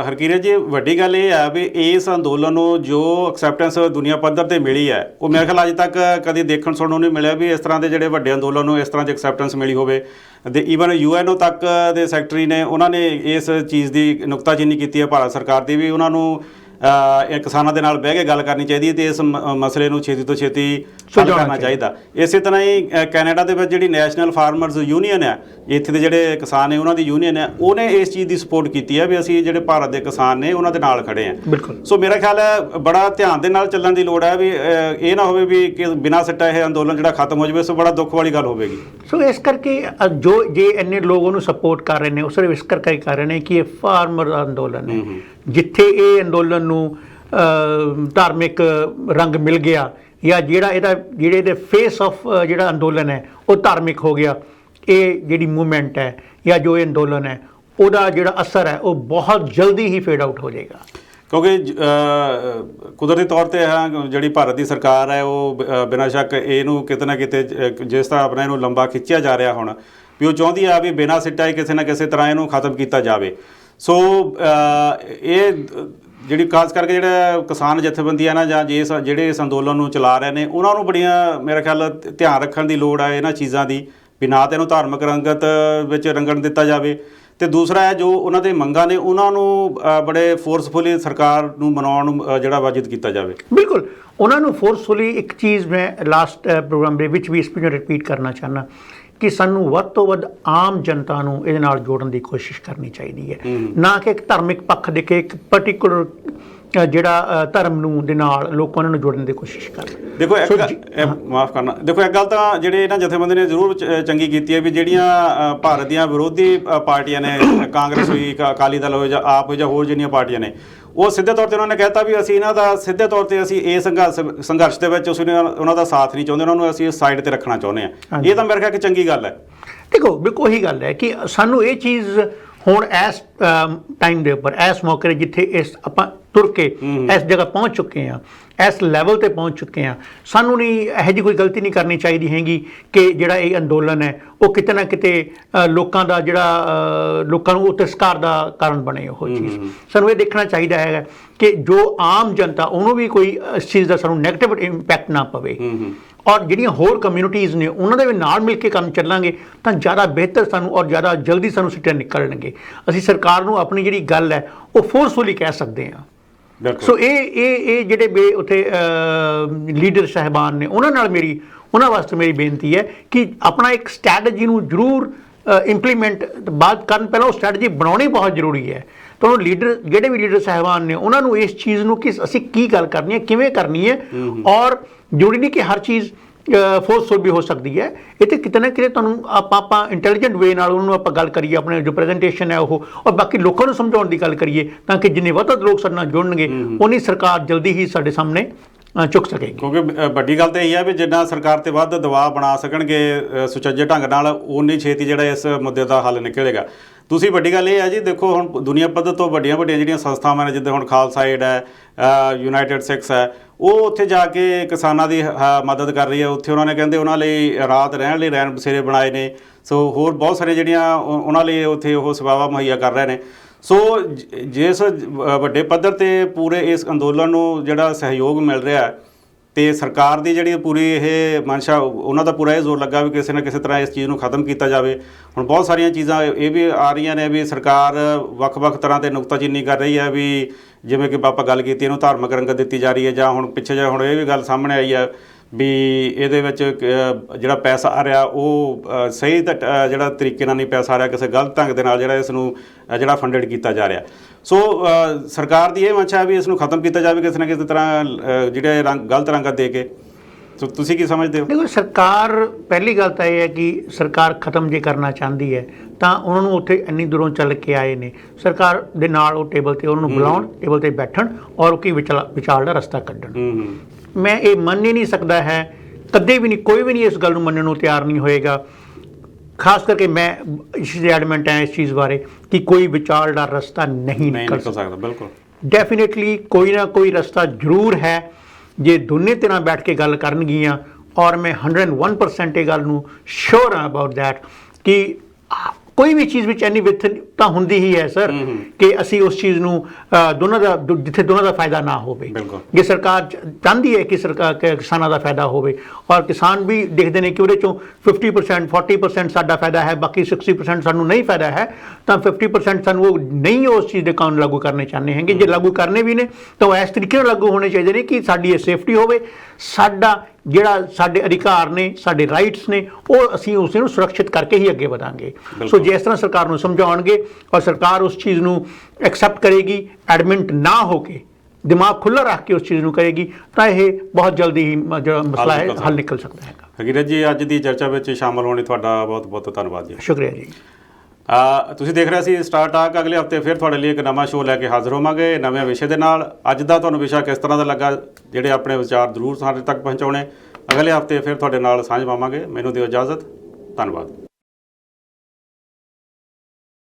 ਹਰਕੀਰਤ ਜੀ ਵੱਡੀ ਗੱਲ ਇਹ ਹੈ ਵੀ ਇਸ ਅੰਦੋਲਨ ਨੂੰ ਜੋ ਐਕਸੈਪਟੈਂਸ ਦੁਨੀਆ ਪੱਧਰ ਤੇ ਮਿਲੀ ਹੈ ਉਹ ਮੇਰੇ ਖਿਆਲ ਅੱਜ ਤੱਕ ਕਦੀ ਦੇਖਣ ਸੁਣਨ ਨੂੰ ਨਹੀਂ ਮਿਲਿਆ ਵੀ ਇਸ ਤਰ੍ਹਾਂ ਦੇ ਜਿਹੜੇ ਵੱਡੇ ਅੰਦੋਲਨ ਨੂੰ ਇਸ ਤਰ੍ਹਾਂ ਦੀ ਐਕਸੈਪਟੈਂਸ ਮਿਲੀ ਹੋਵੇ। ਤੇ ਈਵਨ UNO ਤੱਕ ਦੇ ਸੈਕਟਰੀ ਨੇ ਉਹਨਾਂ ਨੇ ਇਸ ਚੀਜ਼ ਦੀ ਨੁਕਤਾਚੀਨੀ ਕੀਤੀ ਹੈ ਭਾਰਤ ਸਰਕਾਰ ਦੀ ਵੀ ਉਹਨਾਂ ਨੂੰ ਇਹ ਕਿਸਾਨਾਂ ਦੇ ਨਾਲ ਬਹਿ ਕੇ ਗੱਲ ਕਰਨੀ ਚਾਹੀਦੀ ਹੈ ਤੇ ਇਸ ਮਸਲੇ ਨੂੰ ਛੇਤੀ ਤੋਂ ਛੇਤੀ ਹੱਲ ਕਰਨਾ ਚਾਹੀਦਾ। ਇਸੇ ਤਰ੍ਹਾਂ ਹੀ ਕੈਨੇਡਾ ਦੇ ਵਿੱਚ ਜਿਹੜੀ ਨੈਸ਼ਨਲ ਫਾਰਮਰਸ ਯੂਨੀਅਨ ਹੈ, ਇੱਥੇ ਦੇ ਜਿਹੜੇ ਕਿਸਾਨ ਨੇ ਉਹਨਾਂ ਦੀ ਯੂਨੀਅਨ ਹੈ, ਉਹਨੇ ਇਸ ਚੀਜ਼ ਦੀ ਸਪੋਰਟ ਕੀਤੀ ਹੈ ਵੀ ਅਸੀਂ ਜਿਹੜੇ ਭਾਰਤ ਦੇ ਕਿਸਾਨ ਨੇ ਉਹਨਾਂ ਦੇ ਨਾਲ ਖੜੇ ਹਾਂ। ਬਿਲਕੁਲ। ਸੋ ਮੇਰਾ ਖਿਆਲ ਹੈ ਬੜਾ ਧਿਆਨ ਦੇ ਨਾਲ ਚੱਲਣ ਦੀ ਲੋੜ ਹੈ ਵੀ ਇਹ ਨਾ ਹੋਵੇ ਵੀ ਕਿ ਬਿਨਾਂ ਸਿੱਟਾ ਇਹ ਅੰਦੋਲਨ ਜਿਹੜਾ ਖਤਮ ਹੋ ਜਾਵੇ। ਸੋ ਬੜਾ ਦੁੱਖ ਵਾਲੀ ਗੱਲ ਹੋਵੇਗੀ। ਸੋ ਇਸ ਕਰਕੇ ਜੇ ਇੰਨੇ ਲੋਕ ਉਹਨੂੰ ਸਪੋਰਟ ਕਰ ਰਹੇ ਨੇ ਉਹ ਸਿਰਫ ਇਸ ਕਰਕੇ ਕਰ ਰਹੇ ਨੇ ਕਿ ਇਹ ਫਾਰਮਰ ਅੰਦੋਲਨ ਹੈ। ਜਿੱਥੇ ਇਹ ਅੰਦੋਲਨ ਨੂੰ ਧਾਰਮਿਕ ਰੰਗ ਮਿਲ ਗਿਆ ਜਾਂ ਜਿਹੜੇ ਇਹਦੇ ਫੇਸ ਆਫ ਜਿਹੜਾ ਅੰਦੋਲਨ ਹੈ ਉਹ ਧਾਰਮਿਕ ਹੋ ਗਿਆ, ਇਹ ਜਿਹੜੀ ਮੂਵਮੈਂਟ ਹੈ ਜਾਂ ਜੋ ਇਹ ਅੰਦੋਲਨ ਹੈ ਉਹਦਾ ਜਿਹੜਾ ਅਸਰ ਹੈ ਉਹ ਬਹੁਤ ਜਲਦੀ ਹੀ ਫੇਡ ਆਊਟ ਹੋ ਜਾਏਗਾ। ਕਿਉਂਕਿ ਕੁਦਰਤੀ ਤੌਰ 'ਤੇ ਜਿਹੜੀ ਭਾਰਤ ਦੀ ਸਰਕਾਰ ਹੈ ਉਹ ਬਿਨਾਂ ਸ਼ੱਕ ਇਹਨੂੰ ਕਿਤੇ ਨਾ ਕਿਤੇ ਜਿਸ ਤਰ੍ਹਾਂ ਆਪਣਾ ਇਹਨੂੰ ਲੰਬਾ ਖਿੱਚਿਆ ਜਾ ਰਿਹਾ ਹੁਣ ਵੀ ਉਹ ਚਾਹੁੰਦੀ ਆ ਵੀ ਬਿਨਾਂ ਸਿੱਟਾ ਹੀ ਕਿਸੇ ਨਾ ਕਿਸੇ ਤਰ੍ਹਾਂ ਇਹਨੂੰ ਖਤਮ ਕੀਤਾ ਜਾਵੇ। ਸੋ ਇਹ ਜਿਹੜੀ ਖਾਸ ਕਰਕੇ ਜਿਹੜਾ ਕਿਸਾਨ ਜਥੇਬੰਦੀਆਂ ਨਾ ਜਾਂ ਜਿਹੜੇ ਇਸ ਅੰਦੋਲਨ ਨੂੰ ਚਲਾ ਰਹੇ ਨੇ ਉਹਨਾਂ ਨੂੰ ਬੜੀਆਂ ਮੇਰੇ ਖਿਆਲ ਧਿਆਨ ਰੱਖਣ ਦੀ ਲੋੜ ਹੈ ਇਹਨਾਂ ਚੀਜ਼ਾਂ ਦੀ ਵੀ ਨਾ ਤਾਂ ਇਹਨੂੰ ਧਾਰਮਿਕ ਰੰਗਤ ਵਿੱਚ ਰੰਗਣ ਦਿੱਤਾ ਜਾਵੇ ਤੇ ਦੂਸਰਾ ਹੈ ਜੋ ਉਹਨਾਂ ਦੇ ਮੰਗਾਂ ਨੇ ਉਹਨਾਂ ਨੂੰ ਬੜੇ ਫੋਰਸਫੁਲੀ ਸਰਕਾਰ ਨੂੰ ਮਨਾਉਣ ਨੂੰ ਜਿਹੜਾ ਵਾਜਿਦ ਕੀਤਾ ਜਾਵੇ। ਬਿਲਕੁਲ, ਉਹਨਾਂ ਨੂੰ ਫੋਰਸਫੁਲੀ ਇੱਕ ਚੀਜ਼ ਮੈਂ ਲਾਸਟ ਪ੍ਰੋਗਰਾਮ ਦੇ ਵਿੱਚ ਵੀ ਇਸ ਨੂੰ ਰਿਪੀਟ ਕਰਨਾ ਚਾਹੁੰਦਾ ਕਿ ਸਾਨੂੰ ਵੱਧ ਤੋਂ ਵੱਧ ਆਮ ਜਨਤਾ ਨੂੰ ਇਹਦੇ ਨਾਲ ਜੋੜਨ ਦੀ ਕੋਸ਼ਿਸ਼ ਕਰਨੀ ਚਾਹੀਦੀ ਹੈ, ਨਾ ਕਿ ਇੱਕ ਧਾਰਮਿਕ ਪੱਖ ਦੇ ਕੇ ਇੱਕ ਪਰਟੀਕੂਲਰ ਜਿਹੜਾ ਧਰਮ ਨੂੰ ਦੇ ਨਾਲ ਲੋਕਾਂ ਨੂੰ ਜੋੜਨ ਦੀ ਕੋਸ਼ਿਸ਼ ਕਰਨਾ। ਦੇਖੋ ਮਾਫ ਕਰਨਾ, ਦੇਖੋ ਇੱਕ ਗੱਲ ਤਾਂ ਜਿਹੜੇ ਇਹਨਾਂ ਜਥੇਬੰਦੀ ਨੇ ਜ਼ਰੂਰ ਚੰਗੀ ਕੀਤੀ ਹੈ ਵੀ ਜਿਹੜੀਆਂ ਭਾਰਤ ਦੀਆਂ ਵਿਰੋਧੀ ਪਾਰਟੀਆਂ ਨੇ, ਕਾਂਗਰਸ ਹੋਈ, ਅਕਾਲੀ ਦਲ ਹੋਏ ਜਾਂ ਆਪ ਹੋਏ ਜਾਂ ਹੋਰ ਜਿੰਨੀਆਂ ਪਾਰਟੀਆਂ ਨੇ, ਉਹ ਸਿੱਧੇ ਤੌਰ ਤੇ ਉਹਨਾਂ ਨੇ ਕਹਿਤਾ ਵੀ ਅਸੀਂ ਇਹਨਾਂ ਦਾ ਸਿੱਧੇ ਤੌਰ ਤੇ ਅਸੀਂ ਇਹ ਸੰਘਰਸ਼ ਦੇ ਵਿੱਚ ਅਸੀਂ ਉਹਨਾਂ ਦਾ ਸਾਥ ਨਹੀਂ ਚਾਹੁੰਦੇ, ਉਹਨਾਂ ਨੂੰ ਅਸੀਂ ਸਾਈਡ ਤੇ ਰੱਖਣਾ ਚਾਹੁੰਦੇ ਹਾਂ। ਇਹ ਤਾਂ ਮੇਰੇ ਖਿਆਲ ਕਿ ਚੰਗੀ ਗੱਲ ਹੈ। ਦੇਖੋ ਬਿਲਕੁਲ ਉਹੀ ਗੱਲ ਹੈ ਕਿ ਸਾਨੂੰ ਇਹ ਚੀਜ਼ ਹੁਣ ਇਸ ਟਾਈਮ ਦੇ ਉੱਪਰ, ਇਸ ਮੌਕੇ ਜਿੱਥੇ ਇਸ ਆਪਾਂ ਤੁਰ ਕੇ ਇਸ ਜਗ੍ਹਾ ਪਹੁੰਚ ਚੁੱਕੇ ਹਾਂ, ਇਸ ਲੈਵਲ ਤੇ ਪਹੁੰਚ ਚੁੱਕੇ ਹਾਂ, ਸਾਨੂੰ ਨਹੀਂ ਇਹੋ ਜਿਹੀ ਕੋਈ ਗਲਤੀ ਨਹੀਂ ਕਰਨੀ ਚਾਹੀਦੀ ਹੈਗੀ ਕਿ ਜਿਹੜਾ ਇਹ ਅੰਦੋਲਨ ਹੈ ਉਹ ਕਿਤੇ ਨਾ ਕਿਤੇ ਲੋਕਾਂ ਦਾ ਜਿਹੜਾ ਲੋਕਾਂ ਨੂੰ ਤਿਰਸਕਾਰ ਦਾ ਕਾਰਨ ਬਣੇ। ਉਹ ਚੀਜ਼ ਸਾਨੂੰ ਇਹ ਦੇਖਣਾ ਚਾਹੀਦਾ ਹੈਗਾ ਕਿ ਜੋ ਆਮ ਜਨਤਾ ਉਹਨੂੰ ਵੀ ਕੋਈ ਇਸ ਚੀਜ਼ ਦਾ ਸਾਨੂੰ ਨੈਗੇਟਿਵ ਇੰਪੈਕਟ ਨਾ ਪਵੇ, ਔਰ ਜਿਹੜੀਆਂ ਹੋਰ ਕਮਿਊਨਿਟੀਜ਼ ਨੇ ਉਹਨਾਂ ਦੇ ਨਾਲ ਮਿਲ ਕੇ ਕੰਮ ਚੱਲਾਂਗੇ ਤਾਂ ਜ਼ਿਆਦਾ ਬਿਹਤਰ ਸਾਨੂੰ ਔਰ ਜ਼ਿਆਦਾ ਜਲਦੀ ਸਾਨੂੰ ਸਿੱਟੇ ਨਿਕਲਣਗੇ। ਅਸੀਂ ਸਰਕਾਰ ਨੂੰ ਆਪਣੀ ਜਿਹੜੀ ਗੱਲ ਹੈ ਉਹ ਫੋਰਸਫੁਲੀ ਕਹਿ ਸਕਦੇ ਹਾਂ। ਸੋ ਇਹ ਜਿਹੜੇ ਉੱਥੇ ਲੀਡਰ ਸਾਹਿਬਾਨ ਨੇ ਉਹਨਾਂ ਵਾਸਤੇ ਮੇਰੀ ਬੇਨਤੀ ਹੈ ਕਿ ਆਪਣਾ ਇੱਕ ਸਟ੍ਰੈਟਜੀ ਨੂੰ ਜ਼ਰੂਰ ਇੰਪਲੀਮੈਂਟ ਬਾਅਦ ਕਰਨ, ਪਹਿਲਾਂ ਉਹ ਸਟ੍ਰੈਟਜੀ ਬਣਾਉਣੀ ਬਹੁਤ ਜ਼ਰੂਰੀ ਹੈ। ਤਾਂ ਉਹ ਜਿਹੜੇ ਵੀ ਲੀਡਰ ਸਾਹਿਬਾਨ ਨੇ ਉਹਨਾਂ ਨੂੰ ਇਸ ਚੀਜ਼ ਨੂੰ ਕਿ ਅਸੀਂ ਕੀ ਗੱਲ ਕਰਨੀ ਹੈ, ਕਿਵੇਂ ਕਰਨੀ ਹੈ, ਔਰ ਜ਼ਰੂਰੀ ਨਹੀਂ ਕਿ ਹਰ ਚੀਜ਼ ਫੋਰਸਫੁਲ ਵੀ ਹੋ ਸਕਦੀ ਹੈ। ਇਹ ਤਾਂ ਕਿਤੇ ਨਾ ਕਿਤੇ ਤੁਹਾਨੂੰ ਆਪਾਂ ਇੰਟੈਲੀਜੈਂਟ ਵੇ ਨਾਲ ਉਹਨੂੰ ਆਪਾਂ ਗੱਲ ਕਰੀਏ, ਆਪਣੇ ਜੋ ਪ੍ਰੈਜੈਂਟੇਸ਼ਨ ਹੈ ਉਹ, ਔਰ ਬਾਕੀ ਲੋਕਾਂ ਨੂੰ ਸਮਝਾਉਣ ਦੀ ਗੱਲ ਕਰੀਏ ਤਾਂ ਕਿ ਜਿੰਨੇ ਵੱਧ ਲੋਕ ਸਾਡੇ ਨਾਲ ਜੁੜਨਗੇ ਉਨੀ ਸਰਕਾਰ ਜਲਦੀ ਹੀ ਸਾਡੇ ਸਾਹਮਣੇ ਚੁੱਕ ਸਕੇਗੀ। ਕਿਉਂਕਿ ਵੱਡੀ ਗੱਲ ਤਾਂ ਇਹ ਹੈ ਵੀ ਜਿੰਨਾ ਸਰਕਾਰ ਤੇ ਵੱਧ ਦਬਾਅ ਬਣਾ ਸਕਣਗੇ ਸੁਚੱਜੇ ਢੰਗ ਨਾਲ, ਉਨੀ ਛੇਤੀ ਜਿਹੜਾ ਇਸ ਮੁੱਦੇ ਦਾ ਹੱਲ ਨਿਕਲੇਗਾ। ਦੂਸਰੀ ਵੱਡੀ ਗੱਲ ਇਹ ਹੈ ਜੀ, ਦੇਖੋ ਹੁਣ ਦੁਨੀਆ ਪੱਧਰ ਤੋਂ ਵੱਡੀਆਂ ਜਿਹੜੀਆਂ ਸੰਸਥਾਵਾਂ ਨੇ, ਜਿੱਦਾਂ ਹੁਣ ਖਾਲਸਾ ਏਡ ਹੈ, ਯੂਨਾਈਟਿਡ ਸਿੱਖਸ ਹੈ, ਉਹ ਉੱਥੇ ਜਾ ਕੇ ਕਿਸਾਨਾਂ ਦੀ ਮਦਦ ਕਰ ਰਹੀ ਹੈ। ਉੱਥੇ ਉਹਨਾਂ ਨੇ ਕਹਿੰਦੇ ਉਹਨਾਂ ਲਈ ਰਾਤ ਰਹਿਣ ਲਈ ਰਹਿਣ ਬਸੇਰੇ ਬਣਾਏ ਨੇ। ਸੋ ਹੋਰ ਬਹੁਤ ਸਾਰੀਆਂ ਜਿਹੜੀਆਂ ਉਹਨਾਂ ਲਈ ਉੱਥੇ ਉਹ ਸੇਵਾਵਾਂ ਮੁਹੱਈਆ ਕਰ ਰਹੇ ਨੇ। ਸੋ ਜਿਸ ਵੱਡੇ ਪੱਧਰ 'ਤੇ ਪੂਰੇ ਇਸ ਅੰਦੋਲਨ ਨੂੰ ਜਿਹੜਾ ਸਹਿਯੋਗ ਮਿਲ ਰਿਹਾ ਅਤੇ ਸਰਕਾਰ ਦੀ ਜਿਹੜੀ ਪੂਰੀ ਇਹ ਮਨਸ਼ਾ, ਉਹਨਾਂ ਦਾ ਪੂਰਾ ਇਹ ਜ਼ੋਰ ਲੱਗਾ ਵੀ ਕਿਸੇ ਨਾ ਕਿਸੇ ਤਰ੍ਹਾਂ ਇਸ ਚੀਜ਼ ਨੂੰ ਖਤਮ ਕੀਤਾ ਜਾਵੇ। ਹੁਣ ਬਹੁਤ ਸਾਰੀਆਂ ਚੀਜ਼ਾਂ ਇਹ ਵੀ ਆ ਰਹੀਆਂ ਨੇ ਵੀ ਸਰਕਾਰ ਵੱਖ-ਵੱਖ ਤਰ੍ਹਾਂ 'ਤੇ ਨੁਕਤਾਚੀਨੀ ਕਰ ਰਹੀ ਹੈ, ਵੀ ਜਿਵੇਂ ਕਿ ਆਪਾਂ ਗੱਲ ਕੀਤੀ ਇਹਨੂੰ ਧਾਰਮਿਕ ਰੰਗਤ ਦਿੱਤੀ ਜਾ ਰਹੀ ਹੈ, ਜਾਂ ਹੁਣ ਪਿੱਛੇ ਜਿਹੇ ਹੁਣ ਇਹ ਵੀ ਗੱਲ ਸਾਹਮਣੇ ਆਈ ਹੈ ਵੀ ਇਹਦੇ ਵਿੱਚ ਜਿਹੜਾ ਪੈਸਾ ਆ ਰਿਹਾ ਉਹ ਸਹੀ ਜਿਹੜਾ ਤਰੀਕੇ ਨਾਲ ਨਹੀਂ ਪੈਸਾ ਆ ਰਿਹਾ, ਕਿਸੇ ਗਲਤ ਢੰਗ ਦੇ ਨਾਲ ਜਿਹੜਾ ਇਸ ਨੂੰ ਜਿਹੜਾ ਫੰਡਡ ਕੀਤਾ ਜਾ ਰਿਹਾ। ਸੋ ਸਰਕਾਰ ਦੀ ਇਹ ਮਨਸ਼ਾ ਹੈ ਵੀ ਇਸ ਨੂੰ ਖਤਮ ਕੀਤਾ ਜਾਵੇ ਕਿਸੇ ਨਾ ਕਿਸੇ ਤਰ੍ਹਾਂ, ਜਿਹੜੇ ਗਲਤ ਰੰਗਤ ਦੇ ਕੇ। ਸੋ ਤੁਸੀਂ ਕੀ ਸਮਝਦੇ ਹੋ? ਦੇਖੋ ਸਰਕਾਰ, ਪਹਿਲੀ ਗੱਲ ਤਾਂ ਇਹ ਹੈ ਕਿ ਸਰਕਾਰ ਖਤਮ ਜੇ ਕਰਨਾ ਚਾਹੁੰਦੀ ਹੈ ਤਾਂ ਉਹਨਾਂ ਨੂੰ ਉੱਥੇ ਇੰਨੀ ਦੂਰੋਂ ਚੱਲ ਕੇ ਆਏ ਨੇ, ਸਰਕਾਰ ਦੇ ਨਾਲ ਉਹ ਟੇਬਲ 'ਤੇ ਉਹਨਾਂ ਨੂੰ ਬੁਲਾਉਣ, ਟੇਬਲ 'ਤੇ ਬੈਠਣ ਔਰ ਉਹ ਕੀ ਵਿਚਾਰ ਦਾ ਰਸਤਾ ਕੱਢਣ। ਮੈਂ ਇਹ ਮੰਨ ਹੀ ਨਹੀਂ ਸਕਦਾ ਹੈ, ਕਦੇ ਵੀ ਨਹੀਂ, ਕੋਈ ਵੀ ਨਹੀਂ ਇਸ ਗੱਲ ਨੂੰ ਮੰਨਣ ਨੂੰ ਤਿਆਰ ਨਹੀਂ ਹੋਏਗਾ। ਖਾਸ ਕਰਕੇ ਮੈਂ ਇਸ ਦੇ ਐਡਮੈਂਟ ਹੈ ਇਸ ਚੀਜ਼ ਬਾਰੇ ਕਿ ਕੋਈ ਵਿਚਾਰ ਦਾ ਰਸਤਾ ਨਹੀਂ ਨਿਕਲ ਸਕਦਾ। ਬਿਲਕੁਲ ਡੈਫੀਨੇਟਲੀ ਕੋਈ ਨਾ ਕੋਈ ਰਸਤਾ ਜ਼ਰੂਰ ਹੈ ਜੇ ਦੋਨੇ ਧਿਰਾਂ ਬੈਠ ਕੇ ਗੱਲ ਕਰਨਗੀਆਂ, ਔਰ ਮੈਂ 101% ਇਹ ਗੱਲ ਨੂੰ ਸ਼ੋਰ ਹਾਂ ਅਬਾਊਟ ਦੈਟ ਕਿ ਕੋਈ ਵੀ ਚੀਜ਼ ਵਿੱਚ ਇੰਨੀ ਵਿੱਥ ਤਾਂ ਹੁੰਦੀ ਹੀ ਹੈ ਸਰ ਕਿ ਅਸੀਂ ਉਸ ਚੀਜ਼ ਨੂੰ ਜਿੱਥੇ ਦੋਨਾਂ ਦਾ ਫਾਇਦਾ ਨਾ ਹੋਵੇ। ਜੇ ਸਰਕਾਰ ਚਾਹੁੰਦੀ ਹੈ ਕਿ ਕਿਸਾਨਾਂ ਦਾ ਫਾਇਦਾ ਹੋਵੇ ਔਰ ਕਿਸਾਨ ਵੀ ਦੇਖਦੇ ਨੇ ਕਿ ਉਹਦੇ ਚੋਂ 50% 40% ਸਾਡਾ ਫਾਇਦਾ ਹੈ, ਬਾਕੀ 60% ਸਾਨੂੰ ਨਹੀਂ ਫਾਇਦਾ ਹੈ, ਤਾਂ 50% ਸਾਨੂੰ ਉਹ ਨਹੀਂ ਉਸ ਚੀਜ਼ ਦੇ ਕਾਨੂੰਨ ਲਾਗੂ ਕਰਨੇ ਚਾਹੁੰਦੇ ਹੈਗੇ। ਜੇ ਲਾਗੂ ਕਰਨੇ ਵੀ ਨੇ ਤਾਂ ਉਹ ਇਸ ਤਰੀਕੇ ਨਾਲ ਲਾਗੂ ਹੋਣੇ ਚਾਹੀਦੇ ਨੇ ਕਿ ਸਾਡੀ ਇਹ ਸੇਫਟੀ ਹੋਵੇ, ਸਾਡਾ ਜਿਹੜਾ ਸਾਡੇ ਅਧਿਕਾਰ ਨੇ, ਸਾਡੇ ਰਾਈਟਸ ਨੇ, ਉਹ ਅਸੀਂ ਉਸ ਨੂੰ ਸੁਰੱਖਿਅਤ ਕਰਕੇ ਹੀ ਅੱਗੇ ਵਧਾਂਗੇ। ਸੋ ਜੇ ਇਸ ਤਰ੍ਹਾਂ ਸਰਕਾਰ ਨੂੰ ਸਮਝਾਉਣਗੇ ਔਰ ਸਰਕਾਰ ਉਸ ਚੀਜ਼ ਨੂੰ ਐਕਸੈਪਟ ਕਰੇਗੀ, ਐਡਮਿਟ ਨਾ ਹੋ ਕੇ ਦਿਮਾਗ ਖੁੱਲ੍ਹਾ ਰੱਖ ਕੇ ਉਸ ਚੀਜ਼ ਨੂੰ ਕਰੇਗੀ, ਤਾਂ ਇਹ ਬਹੁਤ ਜਲਦੀ ਹੀ ਜਿਹੜਾ ਮਸਲਾ ਹੈ ਹੱਲ ਨਿਕਲ ਸਕਦਾ ਹੈਗਾ। ਹਕੀਰਤ ਜੀ, ਅੱਜ ਦੀ ਚਰਚਾ ਵਿੱਚ ਸ਼ਾਮਲ ਹੋਣ ਲਈ ਤੁਹਾਡਾ ਬਹੁਤ ਬਹੁਤ ਧੰਨਵਾਦ ਜੀ। ਸ਼ੁਕਰੀਆ ਜੀ। ਤੁਸੀਂ ਦੇਖ ਰਹੇ ਸੀ ਸਟਾਰ ਟਾਕ। ਅਗਲੇ ਹਫਤੇ ਫਿਰ ਤੁਹਾਡੇ ਲਈ ਇੱਕ ਨਵਾਂ ਸ਼ੋਅ ਲੈ ਕੇ ਹਾਜ਼ਰ ਹੋਵਾਂਗੇ ਨਵੇਂ ਵਿਸ਼ੇ ਦੇ ਨਾਲ। ਅੱਜ ਦਾ ਤੁਹਾਨੂੰ ਵਿਸ਼ਾ ਕਿਸ ਤਰ੍ਹਾਂ ਦਾ ਲੱਗਾ, ਜਿਹੜੇ ਆਪਣੇ ਵਿਚਾਰ ਜ਼ਰੂਰ ਸਾਡੇ ਤੱਕ ਪਹੁੰਚਾਉਣੇ। ਅਗਲੇ ਹਫਤੇ ਫਿਰ ਤੁਹਾਡੇ ਨਾਲ ਸਾਂਝ ਪਾਵਾਂਗੇ। ਮੈਨੂੰ ਦਿਓ ਇਜਾਜ਼ਤ। ਧੰਨਵਾਦ।